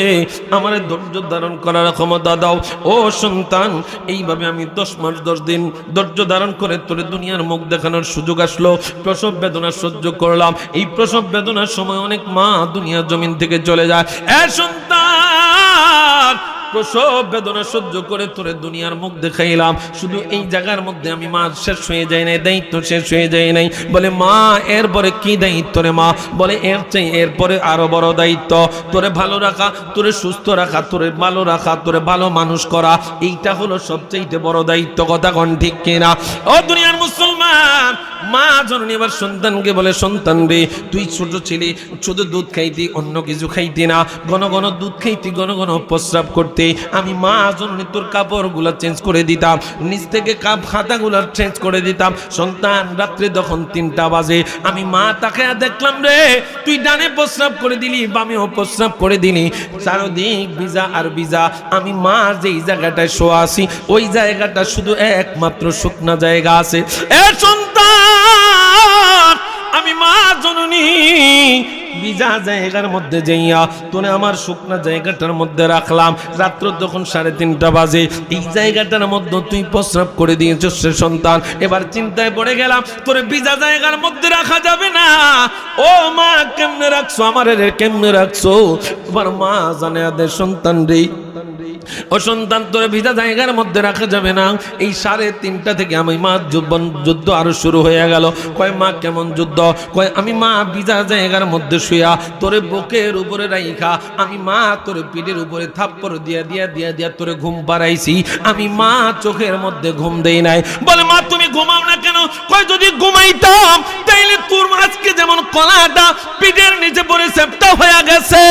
আমার ধৈর্য ধারণ করার ক্ষমতা দাও। ও সন্তান, এইভাবে আমি 10 মাস 10 দিন ধৈর্য ধারণ করে তোরে দুনিয়ার মুখ দেখানোর সুযোগ আসলো। প্রসব বেদনা সহ্য করলাম। এই প্রসব বেদনার সময় অনেক মা দুনিয়ার জমিন থেকে চলে যায়। এ সন্তান, প্রসব বেদনা সহ্য করে তোরে দুনিয়ার মুখ দেখাইলাম, শুধু এই জায়গার মধ্যে আমি মা শেষ হয়ে যায় নাই, দায়িত্ব শেষ হয়ে যায় নাই। বলে মা এরপরে কি দায়িত্ব রে মা? বলে এর চাই এরপরে আরো বড় দায়িত্ব, তোরে ভালো রাখা, তোরে সুস্থ রাখা, তোরে ভালো রাখা, তোরে ভালো মানুষ করা, এইটা হলো সবচেয়ে বড় দায়িত্ব। কথা কোন ঠিক কিনা? ও দুনিয়ার মুসলমান, মা জননী এবার সন্তানকে বলে, সন্তান রে তুই ছোট ছেলে, শুধু দুধ খাইতি, অন্য কিছু খাইতি না, ঘন ঘন দুধ খাইতি, ঘন ঘন প্রস্রাব করতে, আমি মা জননী তোর কাপড়গুলো চেঞ্জ করে দিতাম, নিচ থেকে খাতাগুলো চেঞ্জ করে দিতাম। সন্তান রাত্রে যখন 3টা বাজে, আমি মা তাকে দেখলাম রে তুই ডানে প্রস্রাব করে দিলি, বামেও প্রস্রাব করে দিলি, চারদিক ভিজা আর ভিজা। আমি মা যেই জায়গাটায় শোয়া আছি ওই জায়গাটা শুধু একমাত্র শুকনা জায়গা আছে। এ সন্তান, আমি মা জননী ভিজা জায়গার মধ্যে যাইয়া তোরে আমার শুকনা জায়গাটার মধ্যে রাখলাম। রাত্র যখন 3:30 বাজে এই জায়গাটার মধ্যে তুই প্রস্রাব করে দিয়েছিস রে সন্তান। এবার চিন্তায় পড়ে গেলাম, তোরে ভিজা জায়গার মধ্যে রাখা যাবে না। ও মা কেমনে রাখছো আমারে রে, কেমনে রাখছো? এবার মা জানে আদে সন্তান রে, ও সন্তান তোরে ভিজা জায়গার মধ্যে রাখা যাবে না। এই 3:30 থেকে আমি মা যুদ্ধ আরো শুরু হয়ে গেল। কয় মা কেমন যুদ্ধ? কয় আমি মা ভিজা জায়গার মধ্যে শুয়া তোরে বুকের উপরে রাইখা আমি মা তোরে পিঠের উপরে থাপ্পড় দিয়া দিয়া দিয়া দিয়া তোরে ঘুম পাড়াইছি, আমি মা চোখের মধ্যে ঘুম দেই নাই। বলে মা তুমি ঘুমাও না কেন? কয় যদি ঘুমাইতাম তাইলে তোর আজকে যেমন কলাটা পিঠের নিচে পড়ে সেপটা হয়ে গেছে,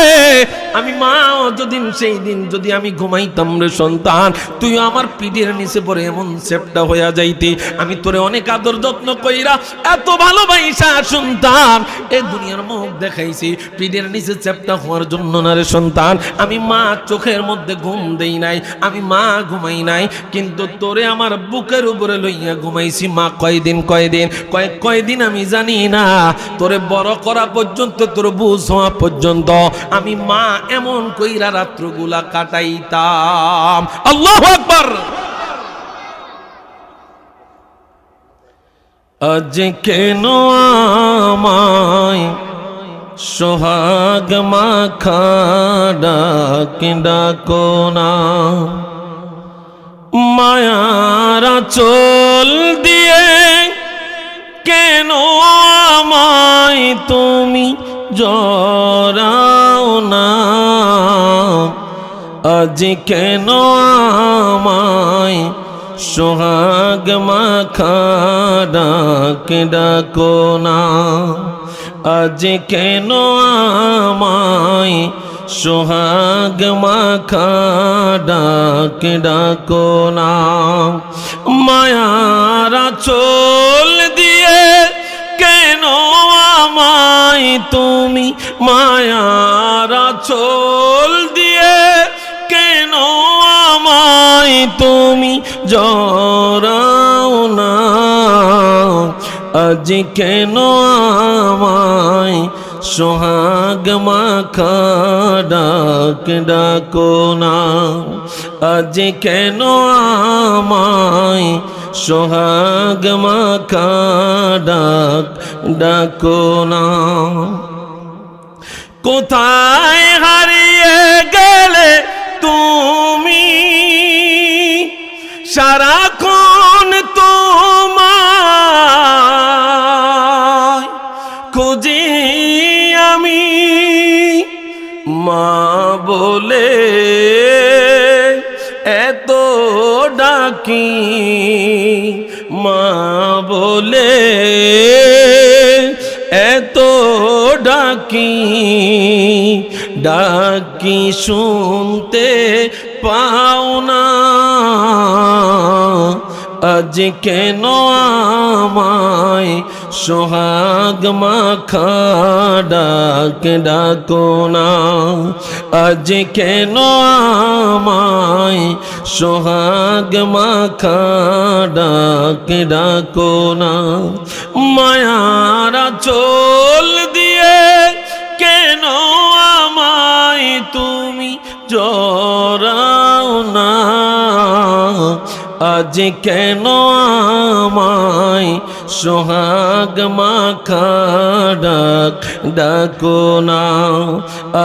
আমি মা যদি সেই দিন যদি আমি ঘুমাইতাম রে সন্তান, তুই আমার পিঠের নিচে পড়ে এমন সেপটা হইয়া যাইতি। আমি তোরে অনেক আদর যত্ন কইরা এত ভালোবাসা সন্তান এই দুনিয়ার মুখ দেখাইছি, পিঠের নিচে সেপটা হওয়ার জন্য না রে সন্তান। আমি মা চোখের মধ্যে ঘুম দেই নাই, আমি মা ঘুমাই নাই, কিন্তু তোরে আমার বুকের উপরে লইয়া ঘুমাইছি। মা কয়দিন কয়দিন আমি জানি না, তোরে বড় করা পর্যন্ত, তোর বুঝ হওয়া পর্যন্ত আমি মা এমন কইরা রাত্রগুলা কাটাইতাম। আল্লাহু আকবার। আজ কেন আমায় সোহাগ মাখা ডাক ডাকো না, মায়ারা চল দিয়ে কেন আমায় তুমি জড়াও না, আজ কেন আমায় সোহাগ মাখা ডাক ডাকো না, আজ কেন আমায় সোহাগ মাখা ডাক ডাকো না, মায়ারা চল দিয়ে কেন আমায় তুমি, মায়ারা চল দিয়ে কেন আমায় তুমি জড়াও না, আজ কেন আমায় সোহাগ মাখা ডাক ডাকো না, আজ কেন আমায় সোহাগ মাখা ডাক ডাকো না। কোথায় হারিয়ে গেলে তুমি, সারাক্ষণ তোমায় খুঁজি আমি, মা বলে এত ডাকি, মা বলে এত ডাকি, ডাকি শুনতে পাও না, আজ কেন আমায় সোহাগ মাখা ডাক ডাকো না, আজ কেন আমায় সোহাগ মাখা ডাক ডাকো না, মায়ারা চল দিয়ে কেন আমায় তুমি জড়াও না, আজ কেন আমায় সোহাগ মাখা ডাক ডাকো না,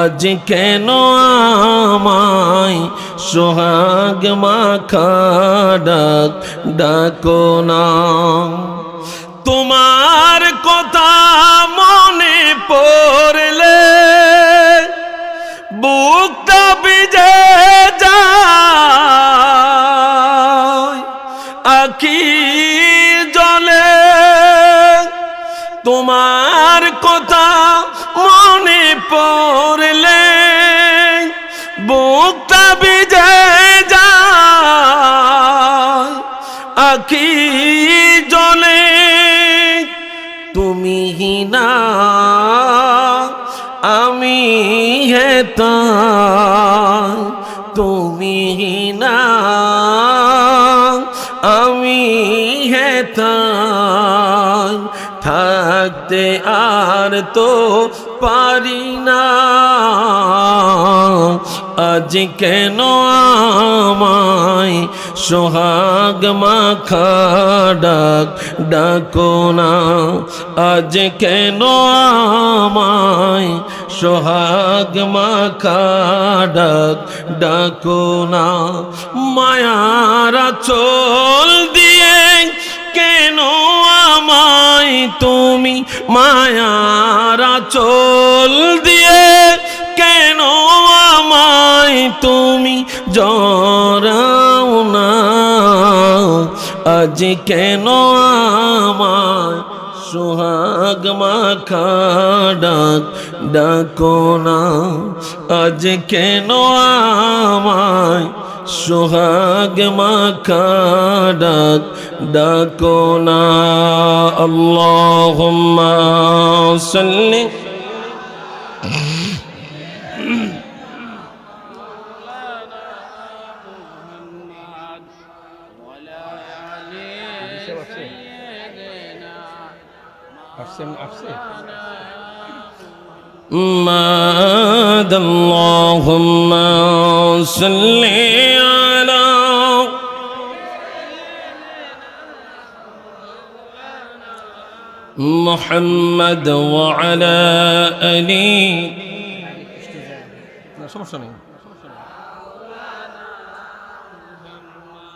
আজ কেন আমায় সোহাগ মাখা ডাক ডাকো না। তোমার কথা মনে পড়লে বুকটা ভিজে যায়, আখি জলে তোমার কথা মনে পড়লে বুকটা ভিজে যায়, আখি জলে তুমি না আমি হেতা, তুমি না আমি হেতা, থাকতে আর তো পারি না। আজ কেন আমায় সোহাগ মাখা ডাক ডাকো না, আজ কেন আমায় সোহাগ মাখা ডাক ডাকো না। মায়ার আঁচল দিয়ে কেন আমায় তুমি, মায়ার আঁচল দিয়ে কেন আমায় তুমি জড়াও না, আজ কেন আমায় সোহাগ মাখা ডাক ডাকো না, আজ কেন আমায় সোহাগ মাখা ডাক ডাকো না। আল্লাহুম্মা সাল্লি ماد اللهم صل على محمد وعلى آله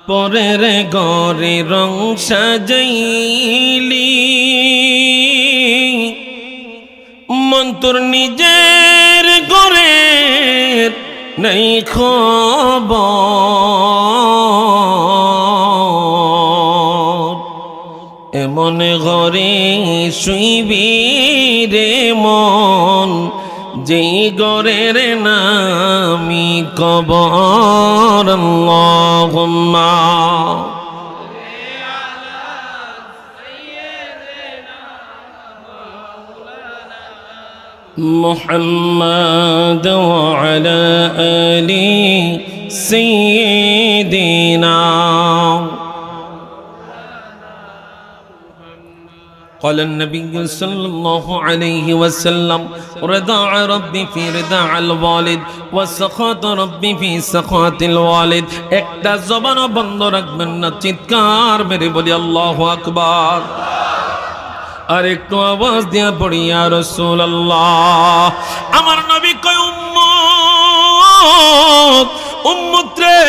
পরের ঘরে রং সাজাইলি মন তোর নিজের ঘরের নেই খবর, এমন ঘরে শুইবি রে মন যেই ঘরের নামি কবর। আল্লাহুম্মা محمد وعلى آل سيدنا. قال النبي صلى الله عليه وسلم رضا ربي في رضا الوالد وسخط ربي في سخط الوالد. একটা জবান বন্ধ রাখবেন না, চিৎকার মেরে বলি আল্লাহু আকবার। আর একটু আওয়াজ দিয়া পড়ি ইয়া রাসূলুল্লাহ। আমার নবী কয় উম্মত উম্মত রে,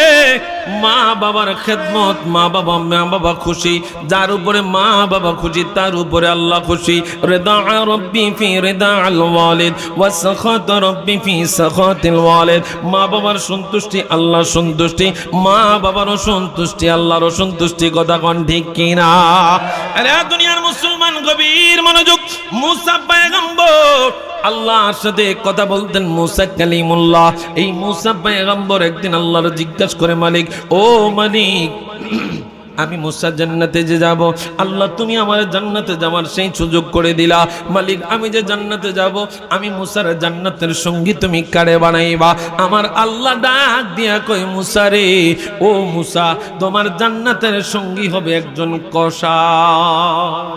মা বাবার খেদমত, মা বাবা খুশি, যার উপরে মা বাবা খুশি তার উপরে আল্লাহ খুশি। রিদা রাব্বি ফি রিদা আল ওয়ালিদ ওয়া সাখাত রাব্বি ফি সাখাতিল ওয়ালিদ। মা বাবার সন্তুষ্টি আল্লাহর সন্তুষ্টি, মা বাবারও সন্তুষ্টি আল্লাহরও সন্তুষ্টি। কথা কোন ঠিক কিনা? আরে দুনিয়ার মুসলমান গভীর মনোযোগ। মুসা পয়গম্বর আল্লাহর সাথে কথা বলতেন, মুসা কালিমুল্লাহ। এই মুসা পয়গম্বর একদিন আল্লাহর জিজ্ঞাসা করে, মালিক ও মালিক, আমি মুসা জান্নাতে যে যাব, আল্লাহ তুমি আমার জান্নাতে যাওয়ার সেই সুযোগ করে দিলা। মালিক আমি যে জান্নাতে যাব, আমি মুসার জান্নাতের সঙ্গী তুমি কারে বানাইবা? আমার আল্লাহ ডাক দিয়া কই, মুসা রে, ও মুসা, তোমার জান্নাতের সঙ্গী হবে একজন কসাই।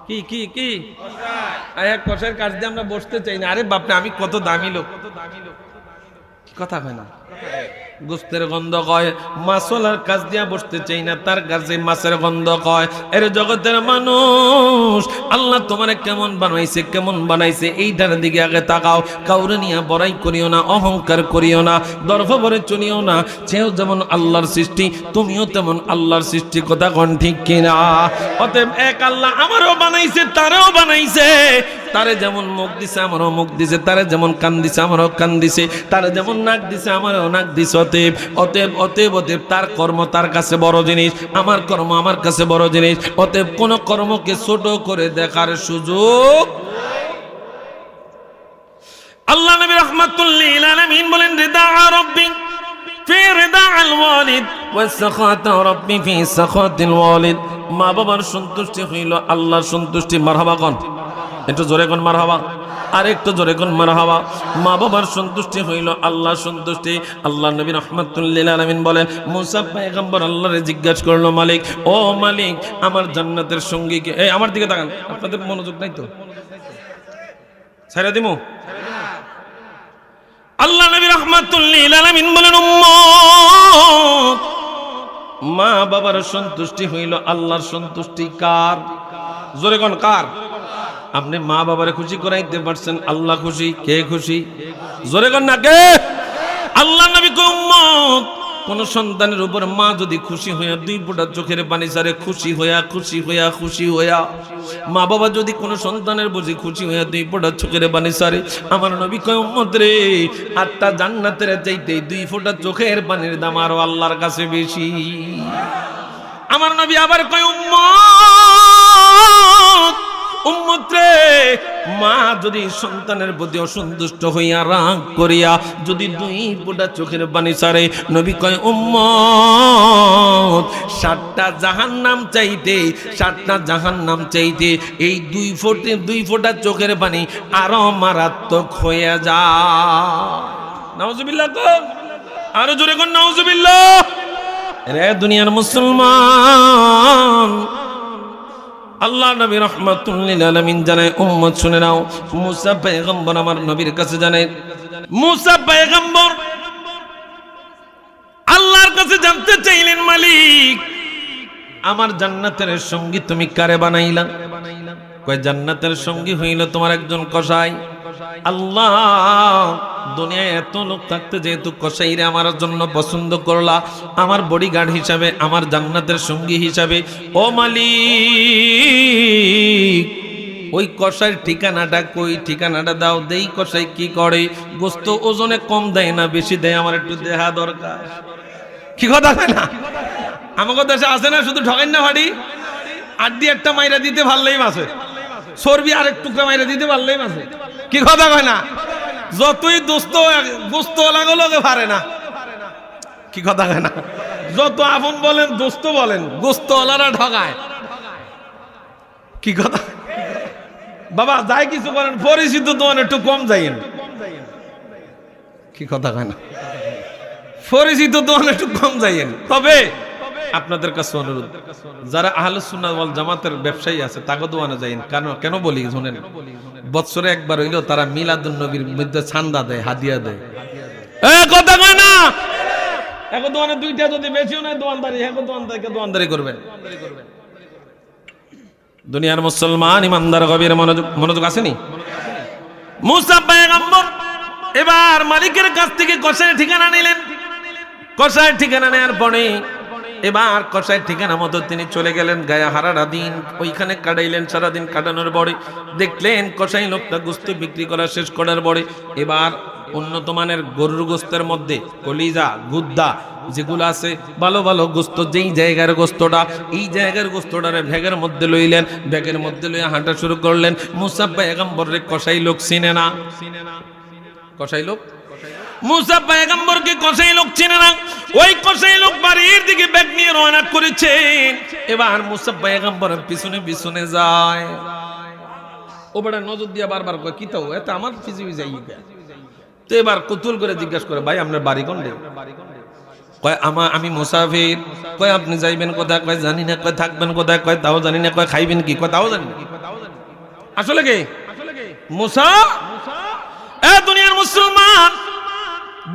কি কি কি এক কষাইয়ের কাজ দিয়ে আমরা বসতে চাই না। আরে বাপরে, আমি কত দামি লোক, কথা হয় না। গোস্তের গন্ধ কয়, মাছলার কাছ দিয়া বসতে চাই না, তার কাছে মাছের গন্ধ কয়। এর জগতের মানুষ, আল্লাহ তোমারে কেমন বানাইছে, কেমন বানাইছে এইটার দিকে আগে তাকাও। কাউরে নিয়ে বড়াই করিও না, অহংকার করিও না, দর্প ভরে চলিও না। সেও যেমন আল্লাহর সৃষ্টি, তুমিও তেমন আল্লাহর সৃষ্টি। কথা কোন ঠিক কিনা? অতএব এক আল্লাহ আমারও বানাইছে, তারেও বানাইছে। তারে যেমন মুখ দিছে আমারও মুখ দিছে, তারে যেমন কান দিছে আমারও কান দিছে, তারে যেমন নাক দিছে আমারও নাক দিছে। অতএব অতএব অতএব অতএব তার কর্ম তার কাছে বড় জিনিস, আমার কর্ম আমার কাছে বড় জিনিস। অতএব কোন কর্মকে ছোট করে দেখার সুযোগ। আল্লাহ নবী রাহমাতুল লিল আলামিন বলেন, রিদা রাব্বি ফি রিদা আল ওয়ালিদ ওয়া সাখাত রাব্বি ফি সাখাতিল ওয়ালিদ। মা বাবার সন্তুষ্টি হইল আল্লাহর সন্তুষ্টি। মারহাবা কোন, একটু জোরে কোন মারহাবা, আর একটু জোরে কোন মারহাবা। মা বাবার সন্তুষ্টি হইল আল্লাহর সন্তুষ্টি। আল্লাহ নবী রাহমাতুল লিল আলামিন বলেন, মুসা পয়গম্বর আল্লাহরে জিজ্ঞাসা করলো, মালিক ও মালিক, আমার জান্নাতের সঙ্গী কে? এই আমার দিকে তাকান, আপনাদের মনোযোগ নাই তো, ছাইরা দিমু। আল্লাহ নবী রাহমাতুল লিল আলামিন বলেন, উম্মত, মা বাবার সন্তুষ্টি হইল আল্লাহর সন্তুষ্টি। কার? জোরে কোন কার? আপনি মা বাবারে খুশি করাইতে পারছেন, আল্লাহ খুশি। কে খুশি? জোরে কোন না কে? আল্লাহ নবী কয়, উম্মত, কোন সন্তানের উপর মা যদি খুশি হইয়া দুই ফোঁটা চোখের পানি ছাড়ে, খুশি হইয়া খুশি হইয়া খুশি হইয়া, মা বাবা যদি কোন সন্তানের বুঝি খুশি হইয়া দুই ফোঁটা চোখের পানি ছাড়ে, আমার নবী কয়, উম্মত রে, 8টা জান্নাতের চাইতে 2 ফোঁটা চোখের পানির দাম আরো আল্লাহর কাছে বেশি। আমার নবী আবার কয়, উম্মত, উম্মত রে, মা যদি সন্তানের প্রতি অসন্তুষ্ট হইয়া রাগ করিয়া যদি 2 ফোঁটা চোখের পানি ছাড়ে, নবী কয়, উম্মত, 7টা জাহান্নাম চাইতে 7টা জাহান্নাম চাইতে এই 2 ফোঁটা চোখের পানি আরো মারাত্মক হইয়া যায়। নাউজুবিল্লাহ কোন, আরো জোরে কোন নাউজুবিল্লাহ। রে দুনিয়ার মুসলমান, আল্লাহ নবী রাহমাতুল লিল আলামিন জানায়, উম্মত শুনে নাও, মুসা পয়গম্বর আমার নবীর কাছে জানায়, মুসা পয়গম্বর আল্লাহর কাছে জানতে চাইলেন, মালিক, আমার জান্নাতের সঙ্গী তুমি কারে বানাইলা? কয়, জান্নাতের সঙ্গী হইল তোমার একজন কসাই। আল্লাহ, দুনিয়ায় এত লোক থাকতে যেহেতু কসাইরে আমার জন্য পছন্দ করলা, আমার বডিগার্ড হিসাবে, আমার জান্নাতের সঙ্গী হিসাবে, ও মালিক, ওই কসাইয়ের ঠিকানাটা কই? ঠিকানাটা দাও, দেই কসাই কি করে। গোস্ত ওজনে কম দেয় না বেশি দেয়, আমার একটু দেহা দরকার। কি কথা হয় না? আমাকে দেশে আছে না, শুধু ঠকাই না ভাড়ি, আড্ডি একটা মাইরা দিতে পারলেই মাসে, চর্বি আরেক টুকরা মাইরা দিতে পারলেই মাসে। কি কথা কয় না? যতই দোস্ত গোস্ত লাগলো পারে না। কি কথা কয় না? যত আপন বলেন দোস্ত বলেন, গোস্ত ওলারা ঠকায়। কি কথা বাবা, যাই কিছু করেন পরিচিত দোকান একটু কম যাইয়েন। কি কথা কয় না? পরিচিত দোকান একটু কম যাইয়েন। তবে আপনাদের কাছে অনুরোধ, যারা আহলুস সুন্নাহ ওয়াল জামাতের ব্যবসায়ী আছে তাকে দোয়ানে যাইন। কেন বলি শুনেন, বছরে একবার হইলেও তারা মিলাদুন নবীর মধ্যে চান্দা দেয়, হাদিয়া দেয়। কথা কয় না? এখন দোয়ানে 2টা যদি বেশিও নাই দোয়ানদারি, এখন দোয়ানদারি করবেন। দুনিয়ার মুসলমান ইমানদার গভীর মনোযোগ আসেনি? মুসা পয়গম্বর এবার মালিকের কাছ থেকে কসাইয়ের ঠিকানা নিলেন। কসাইয়ের ঠিকানা নেওয়ার পরে এবার কসাইয়ের ঠিকানা মতো তিনি চলে গেলেন। গায়ে হারাটা দিন ওইখানে কাটাইলেন। সারাদিন কাটানোর পরে দেখলেন কসাই লোকটা গোস্ত বিক্রি করা শেষ করার পরে এবার উন্নত মানের গরুর গোস্তের মধ্যে কলিজা, গুদ্দা যেগুলো আছে, ভালো ভালো গোস্ত, যেই জায়গার গোস্তটা, এই জায়গার গোস্তটারে ব্যাগের মধ্যে লইলেন। ব্যাগের মধ্যে লইয়া হাঁটা শুরু করলেন। মুসা পয়গম্বরের কসাই লোক চিনে না। কসাই লোক মুসা পয়গম্বরকে কসাই লোক চিনে না। ওই কসাই লোক বাড়ির দিকে ব্যাগ নিয়ে রওনা করেছেন। এবার মুসা পয়গম্বরের পিছনে পিছনে যায়। ও বড় নজর দিয়া বারবার কয়, কি তাও এত আমার পিছনে যাই। তো এবার কৌতূহল করে জিজ্ঞাসা করে, ভাই আপনার বাড়ি কোন? কয়, আমি মুসাফির। কয়, আপনি যাইবেন কোথায়? কয়, জানি না। কয়, থাকবেন কোথায়? কয়, তাও জানি না। কয়, খাইবেন কি? কয়, তাও জানি না। আসলে কি মুসা? দুনিয়ার মুসলমান,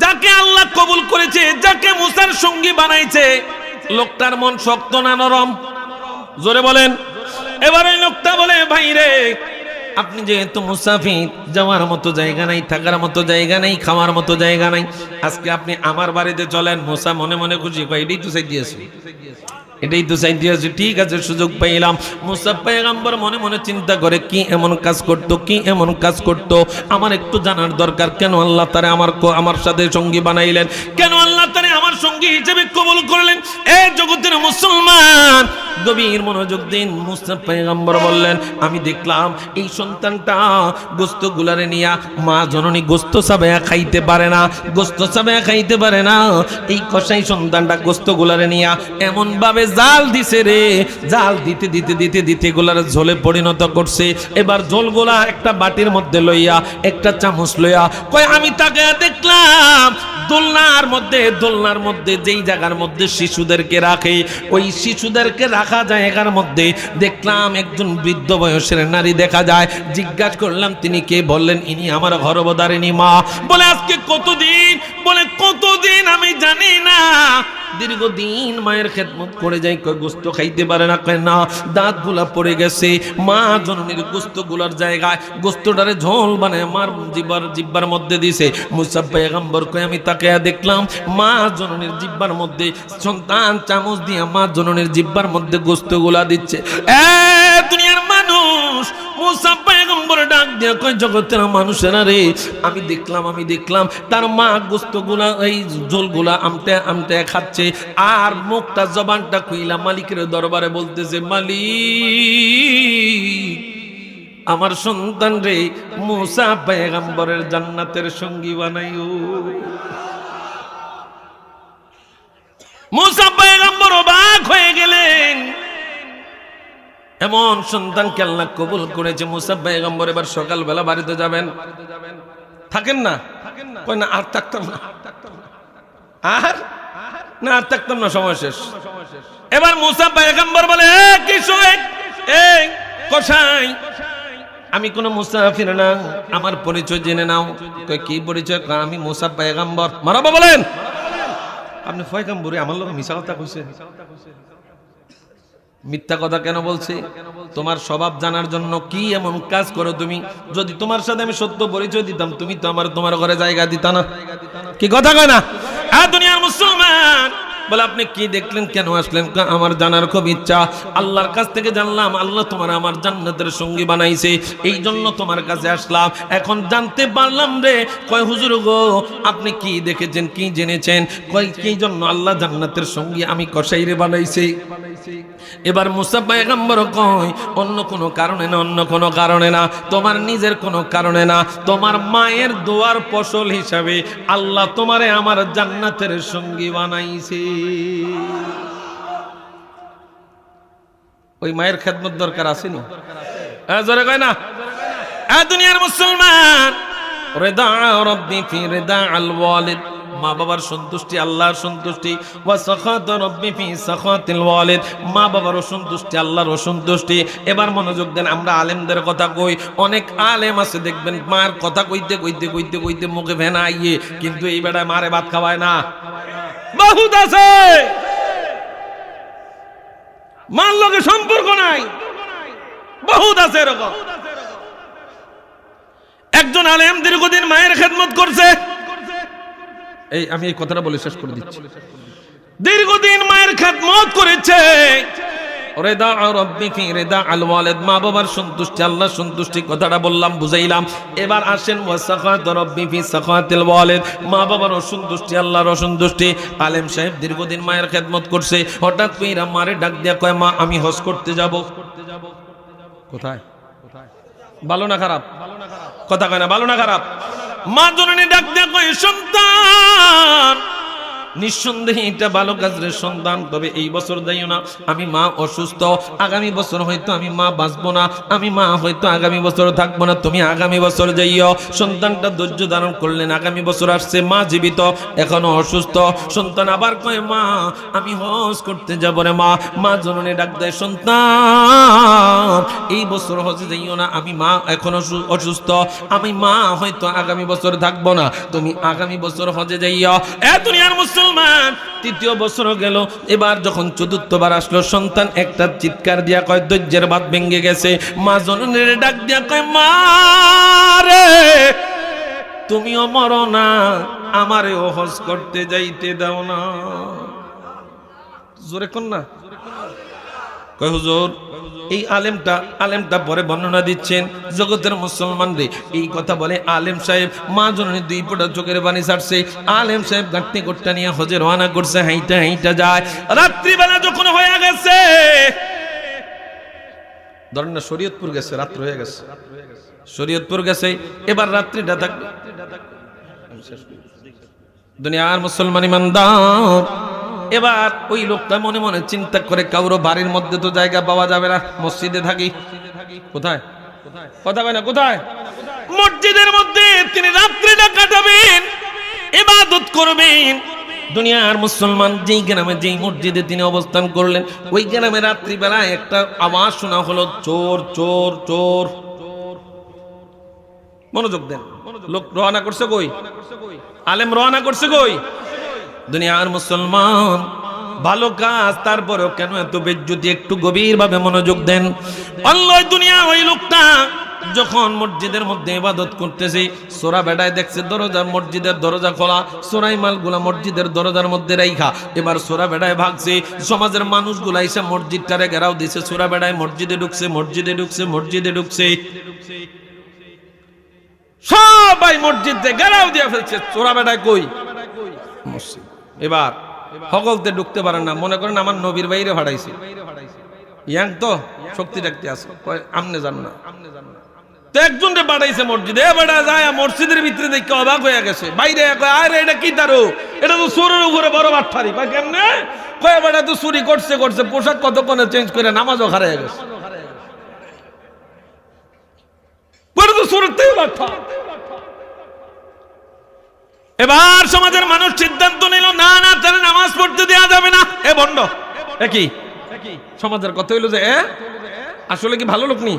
যাকে আল্লাহ কবুল করেছে, যাকে মুসার সঙ্গী বানাইছে, লোকটার মন শক্ত না নরম? জোরে বলেন। এবার ওই লোকটা বলে, ভাই রে, আপনি যেহেতু মুসাফির, যাওয়ার মতো জায়গা নাই, থাকার মতো জায়গা নাই, খাওয়ার মতো জায়গা নাই, আজকে আপনি আমার বাড়িতে চলেন। মুসা মনে মনে খুশি, কয় এটাই তো চাই দিয়েছে, এটাই তো চাই দিয়েছে, ঠিক আছে, সুযোগ পাইলাম। মুসা পয়গম্বর মনে মনে চিন্তা করে, কি এমন কাজ করতো, কি এমন কাজ করতো, আমার একটু জানার দরকার। কেন আল্লাহ তারে আমার সাথে সঙ্গী বানাইলেন, কেন আল্লাহ তারে আমার সঙ্গী হিসেবে কবুল করলেন? এ জগতের মুসলমান, গভীর মনোযোগ দিন। মুসা পয়গম্বর বললেন, আমি দেখলাম এই সন্তানটা গোস্ত গুলারে নিয়া, মা জননী গোস্ত সাবেয়া খাইতে পারে না, গোস্ত সাবেয়া খাইতে পারে না, এই কসাই সন্তানটা গোস্ত গুলারে নিয়া এমন ভাবে জাল দিছে রে, জাল দিতে দিতে দিতে দিতে গোলার ঝোলে পরিণত করছে। এবার ঝোলগুলা একটা বাটির মধ্যে লইয়া, একটা চামচ লইয়া, কয় আমি তাকে দেখলাম দোলনার মধ্যে যেই জায়গার মধ্যে শিশুদেরকে রাখে, ওই শিশুদেরকে রাখা জায়গার মধ্যে দেখলাম একজন বৃদ্ধ বয়সের নারী দেখা যায়। জিজ্ঞাসা করলাম, তিনি কে? বললেন, ইনি আমার গর্ভধারিণী মা। বলে আজকে কতদিন? বলে কতদিন আমি জানি না, দীর্ঘদিন মায়ের খেদমত করে যাই, কয় গোস্ত খাইতে পারে না, কয় না, দাঁত গুলা পড়ে গেছে। মা জননীর গোস্ত গুলার জায়গায় গোস্তটারে ঝোল বানায় আমার জিব্বার মধ্যে দিছে। মুসা পয়গম্বর কয়, আমি তাকে দেখলাম মা জননীর জিব্বার মধ্যে, সন্তান চামচ দিয়ে মা জননীর জিব্বার মধ্যে গোস্ত গুলা দিচ্ছে। দুনিয়ার মানুষ, মুসা পয়গম্বর ডাক দিয়ে কয়, জগতের মানুষেরা রে, আমি দেখলাম তার মা গোস্তগুলা, এই ঝোলগুলা আমতে আমতে খাচ্ছে, আর মুখটা জবানটা খুইলা মালিকের দরবারে বলতেছে, মালিক, আমার সন্তান রে মুসা পয়গম্বরের জান্নাতের সঙ্গী বানাইও। মুসা পয়গম্বর অবাক হয়ে গেলেন, এমন সন্তানকে আল্লাহ কবুল করেছে। মুসা পয়গম্বর এবার সকালবেলা বাড়িতে যাবেন, থাকেন না? কই না, আর থাকতাম না, আর থাকতাম না, সময় শেষ। এবার মুসা পয়গম্বর বলে, কি শোয়েক, এই কসাই, আমি কোন মুসাফির না, আমার পরিচয় জেনে নাও। কই কি পরিচয়? আমি মুসা পয়গম্বর। মারাবা বলেন, আপনি পয়গম্বরই আমার লোক মিছা কথা কইছে। মিথ্যা কথা কেন বলছে? তোমার স্বভাব জানার জন্য। কি এমন কাজ করো তুমি? যদি তোমার সাথে আমি সত্য পরিচয় দিতাম, তুমি তো তোমার ঘরে জায়গা দিতা না। কি কথা কয় না? দুনিয়ার মুসলমান বলে, আপনি কি দেখলেন, কেন আসলেন? আমার জানার খুব ইচ্ছা, আল্লাহর কাছ থেকে জানলাম আল্লাহ তোমার আমার জান্নাতের সঙ্গী বানাইছে, এই জন্য তোমার কাছে আসলাম। এখন জানতে পারলাম রে। কয় হুজুর গো, আপনি কি দেখেছেন, কি জেনেছেন? কয় কি জন্য আল্লাহ জান্নাতের সঙ্গী আমি কসাইরে বানাইছে? এবার মুসা পয়গম্বর কয়, অন্য কোনো কারণে না, অন্য কোনো কারণে না, তোমার নিজের কোনো কারণে না, তোমার মায়ের দোয়ার ফসল হিসাবে আল্লাহ তোমারে আমার জান্নাতের সঙ্গী বানাইছে। ওই মায়ের খেদমত দরকার আসেনি? জোরে কয় না? দুনিয়ার মুসলমান, রিদা রাব্বি ফি রিদা আল ওয়ালিদ, মা বাবার সন্তুষ্টি আল্লাহর সন্তুষ্টি, ওয়া সাখাত রাব্বি ফি সাখাতিল ওয়ালিদ, মা বাবার সন্তুষ্টি আল্লাহর সন্তুষ্টি। এবার মনোযোগ দেন, আমরা আলেমদের কথা কই, অনেক আলেম আছে দেখবেন মার কথা কইতে কইতে কইতে কইতে মুখে ভেনা আইয়ে, কিন্তু এই বেটায় মারে ভাত খাওয়ায় না। বহুত আছে, মার লগে সম্পর্ক নাই, বহুত আছে এরকম। একজন আলেম দীর্ঘদিন মায়ের খেদমত করছে, আমি এই কথাটা বলে শেষ করে দিচ্ছি। দীর্ঘদিন মায়ের খেদমত করেছে, রিদা রাব্বি ফি রিদা আল ওয়ালিদ, মা বাবার সন্তুষ্টি আল্লাহর সন্তুষ্টি, কথাটা বললাম, বুঝাইলাম। এবার আসেন ওয়া সাখাত রাব্বি ফি সাখাতিল ওয়ালিদ, মা বাবার অসন্তুষ্টি আল্লাহর অসন্তুষ্টি। আলেম সাহেব দীর্ঘদিন মায়ের খেদমত করছে, হঠাৎ কইরা মারে ডাক দিয়া কয়, মা আমি হজ করতে যাব। কোথায়? ভালো না খারাপ? কথা কয় না, ভালো না খারাপ? মা জননী ডাক দিয়া কয়, সন্তান নিঃসন্দেহে এটা ভালো কাজের সন্তান, তবে এই বছর যাইও না, আমি মা অসুস্থ, আগামী বছর হয়তো আমি মা বাঁচবো না, আমি মা হয়তো আগামী বছর থাকবো না, তুমি আগামী বছর যাইও। সন্তানটা ধৈর্য ধারণ করলেন, আগামী বছর আসছে, মা জীবিত এখনো অসুস্থ। সন্তান আবার কয় মা আমি হজ করতে যাব রে মা। মা জননী ডাক দেয় সন্তান এই বছর হজে যাইও না, আমি মা এখনো অসুস্থ, আমি মা হয়তো আগামী বছর থাকবো না, তুমি আগামী বছর হজে যাইও। এ দুনিয়ার মুসলমান, তৃতীয় বছর গেল, এবার যখন চতুর্থবার আসলো, সন্তান একটা চিৎকার দিয়া কয় ধৈর্যের বাঁধ ভেঙে গেছে। মা জননীর ডাক দিয়া কয় মা রে তুমিও মরো না, আমারেও হজ করতে যাইতে দাও না। জোরে কোন না কয় হুজুর এই আলেমটা পরে বর্ণনা দিচ্ছেন জগতের মুসলমান রে, এই কথা বলে আলেম সাহেব মা জননী দুই ফোঁটা চোখের পানি ছাড়ছে। আলেম সাহেব গাঁটনি গোট্টা নিয়ে হজে রওনা করছে, হাইটা হাইটা যায়। রাত্রিবেলা যখন হয়ে গেছে, ধরেন না শরীয়তপুর গেছে, রাত্র হয়ে গেছে, শরীয়তপুর গেছে, এবার রাত্রিটা থাকবে। দুনিয়ার মুসলমান ইমানদার, এবার ওই লোকটা মনে মনে চিন্তা করে কাউরো বাড়ির মধ্যে তো জায়গা পাওয়া যাবে না, মসজিদে থাকি। কোথায় কথা হয় না, কোথায়? মসজিদের মধ্যে তিনি রাত্রিটা কাটাবেন, ইবাদত করবেন। দুনিয়ার মুসলমান, যেই গ্রামে যেই মসজিদে তিনি অবস্থান করলেন, ওই গ্রামে রাত্রিবেলায় একটা আওয়াজ শোনা হলো, চোর চোর চোর। মনোযোগ দেন, লোক রওনা করছে কই? আলেম রওনা করছে কই? দুনিয়ার মুসলমান, ভালো কাজ, তারপরেও কেন এত বেজ্জতি? একটু গভীর ভাবে মনোযোগ দেন। আল্লাহ দুনিয়া ওই লোকটা যখন মসজিদের মধ্যে ইবাদত করতেছে, সোরা বেড়ায় দেখছে দরজা, মসজিদের দরজা খোলা, সোরাই মালগুলা মসজিদের দরজার মধ্যে রাইখা। এবার সোরা বেড়ায় ভাগছে, সমাজের মানুষগুলা এসে মসজিদটারে ঘেরাও দিছে, সোরা বেড়ায় মসজিদে ঢুকছে, মসজিদে ঢুকছে, মসজিদে ঢুকছে, সবাই মসজিদে ঘেরাও দিয়ে ফেলছে। সোরা বেড়ায় কই? মসজিদ। এবার সকলতে ঢুকতে পারেন না, মনে করেন আমার নবীর বাইরে ভাড়াইছে, ইয়াং তো শক্তি রাখতে আছে, আমনে যান না, তো একজন রে বাড়াইছে মসজিদে, বেড়া যায় মসজিদের ভিতরে দেখে অবাক হয়ে গেছে, বাইরে আরে এটা কি তারো, এটা তো চোরের উপরে বড় বাটফারি। কেমনে কয়ে বেড়া তো চুরি করছে, পোশাক কতক্ষণে চেঞ্জ করে নামাজও হারিয়ে গেছে, তো চোরের থেকে বাটফা। এবার সমাজের মানুষ সিদ্ধান্ত নিল, না না তাহলে নামাজ পড়তে দেওয়া যাবে না। এ বন্ড একই সমাজের কথা হইল যে আসলে কি ভালো লোক নি?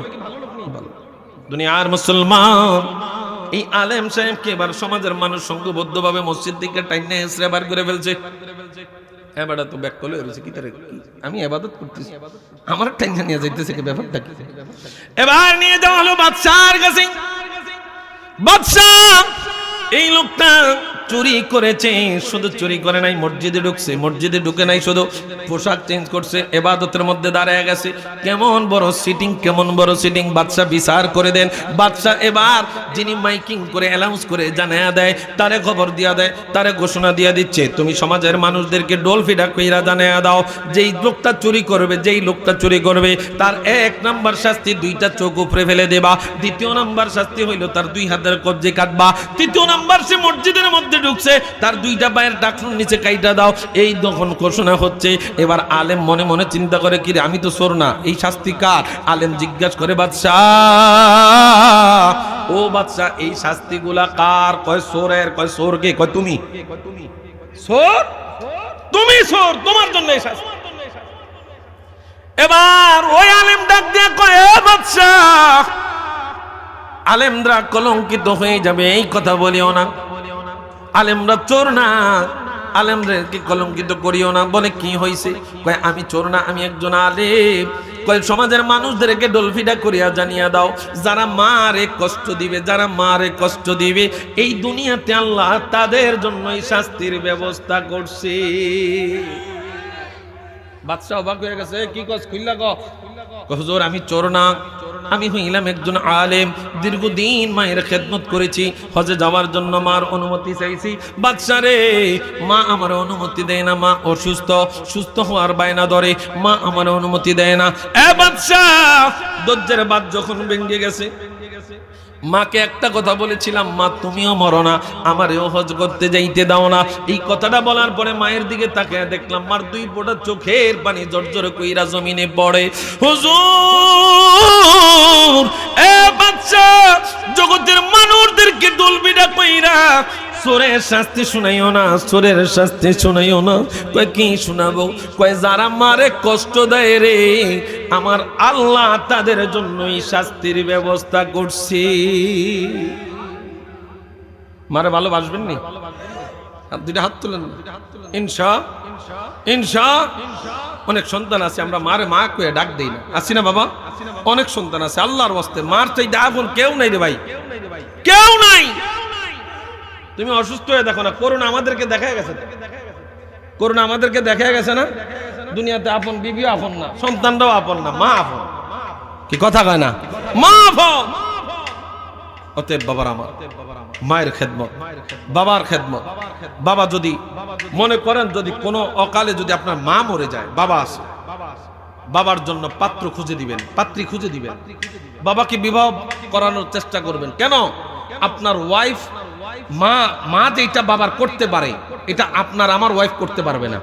দুনিয়ার মুসলমান, এই আলেম সাহেবকে এবার সমাজের মানুষ সংঘবদ্ধ ভাবে মসজিদ দিকে টাইনে এসে বার করে ফেলছে। এবারে তো ব্যাক করলে হয়েছে কি তারে, আমি ইবাদত করতেছি, আমার টাইনে নিয়ে যাইতেছে কি, ব্যাপারটা কি? এবার নিয়ে যাওয়া হলো বাদশার কাছে। বাদশাহ এই লোকটা চুরি করেছে, শুধু চুরি করে নাই, মসজিদে ঢুকছে, মসজিদে ঢুকে নাই, শুধু পোশাক চেঞ্জ করছে, ইবাদতের মধ্যে দাঁড়ায় গেছে। কেমন বড় সিটিং, কেমন বড় সিটিং! বাদশা বিচার করে দেন। বাদশা এবার যিনি মাইকিং করে অ্যানাউন্স করে জানায়া দেয়, তারে খবর দিয়া দেয়, তারে ঘোষণা দিয়া দিচ্ছে, তুমি সমাজের মানুষদেরকে ডোল ফিডা কইরা জানায়া দাও, যেই লোকটা চুরি করবে, যেই লোকটা চুরি করবে তার 1 নাম্বার শাস্তি 2টা চোখ উপরে ফেলে দেবা, 2য় নাম্বার শাস্তি হইল তার 2 হাতের কবজি কাটবা, 3য় নাম্বার সে মসজিদের মধ্যে ঢুকছে তার 2টা পায়ের টাকনুর নিচে কাইটা দাও। এই যখন ঘোষণা হচ্ছে, এবার আলেম মনে মনে চিন্তা করে, কি রে আমি তো চোর না, এই শাস্তি কার? আলেম জিজ্ঞাসা করে বাদশা, ও বাদশা এই শাস্তিগুলা কার? কয় চোরের। কয় চোর কে? কয় তুমি। চোর? তুমি চোর, তোমার জন্য এই শাস্তি। এবার ওই আলেম ডাক দিয়া কয়, এ বাদশা, আলেমরা কলঙ্কিত হয়ে যাবে, এই কথা বলিও না, আলেমরা চোর না, আলেমদেরকে কলঙ্কিত করিও না। বলে কি হয়েছে? কয় আমি চোর না, আমি একজন আলেম। কয় সমাজের মানুষদেরকে ডলফিডা করিয়া জানিয়া দাও, যারা মারে কষ্ট দিবে, যারা মারে কষ্ট দিবে, এই দুনিয়াতে আল্লাহ তাদের জন্য এই শাস্তির ব্যবস্থা করছে। বাদশা অবাক হয়ে গেছে, কি কস খুললা? হুজুর আমি চোর না, আমি হইলাম একজন আলেম, দীর্ঘদিন মায়ের খেদমত করেছি, হজে যাওয়ার জন্য মার অনুমতি চাইছি। বাদশা রে, মা আমার অনুমতি দেয় না, মা অসুস্থ, সুস্থ হওয়ার বায়না ধরে, মা আমার অনুমতি দেয় না। এ বাদশা, দজ্জের বাদ যখন ভেঙে গেছে, মাকে একটা কথা বলেছিলাম, মা তুমিও মরো না, আমারেও হজ করতে যাইতে দাও না। এই কথাটা বলার পরে মায়ের দিকে তাকিয়ে দেখলাম মার দুই ফোঁটা চোখের পানি জর্জর কইরা জমিনে পড়ে। হুজুর, এ বাচ্চা, জগতের মানুষদেরকে ডলবিটা কইরা চোরের শাস্তি শুনাইও না, চোরের শাস্তি শুনাইও না। কয় কি শোনাবো? কয় যারা মারে কষ্ট দেয় রে, আমার আল্লাহ তাদের জন্যই শাস্তির ব্যবস্থা করছি। মারে ভালোবাসবেন নি? দুইটা হাত তুলেন ইনশা ইনশা। অনেক সন্তান আছে আমরা মারে মা কয়ে ডাক দেই না, আছি না বাবা? অনেক সন্তান আছে আল্লাহর ওয়াস্তে মার চাইতে আপন কেউ নাই রে ভাই, কেউ নাই। তুমি অসুস্থ হয়ে দেখো না, করোনা আমাদেরকে দেখা গেছে, করোনা আমাদেরকে দেখা গেছে না? দুনিয়াতে আপন বিবিও আপন না, সন্তানরাও আপন না, মা আপন। কি কথা কয় না? মা আপন। অতএব বাবার আমার মায়ের খেদমত, বাবার খেদমত। বাবা যদি মনে করেন যদি কোনো অকালে যদি আপনার মা মরে যায়, বাবা আছে, বাবার জন্য পাত্র খুঁজে দিবেন, পাত্রী খুঁজে দিবেন, বাবাকে বিবাহ করানোর চেষ্টা করবেন। কেন? আপনার ওয়াইফ মা যেটা বাবার করতে পারে এটা আপনার আমার ওয়াইফ করতে পারবে না।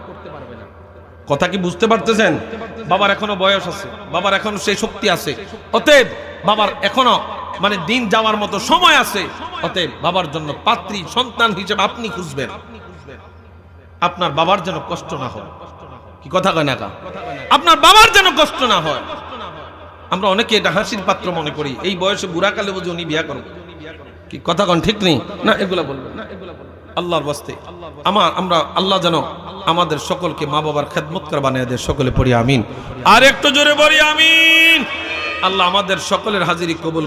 কথা কি বুঝতে পারতেছেন? বাবার এখনো বয়স আছে, বাবার এখনো সেই শক্তি আছে, অতএব বাবার এখনো মানে দিন যাওয়ার মতো সময় আছে। অতএব বাবার জন্য পাত্রী সন্তান হিসেবে আপনি খুঁজবেন, আপনার বাবার যেন কষ্ট না হয়। কি কথা কয় না কা? আপনার বাবার যেন কষ্ট না হয়। আমরা অনেকে এটা হাসির পাত্র মনে করি, এই বয়সে বুড়াকালে বুঝে উনি বিয়া করবেন। কি কথা কন ঠিক নেই না? এগুলা বলবেন না, আল্লাহর ওয়াস্তে আমরা আল্লাহ যেন আমাদের সকলকে মা বাবার খেদমতকার বানিয়ে দেয়। সকলে পড়ি আমিন। আর একটু জোরে পড়ি আমিন। আল্লাহ আমাদের সকলের হাজিরি কবুল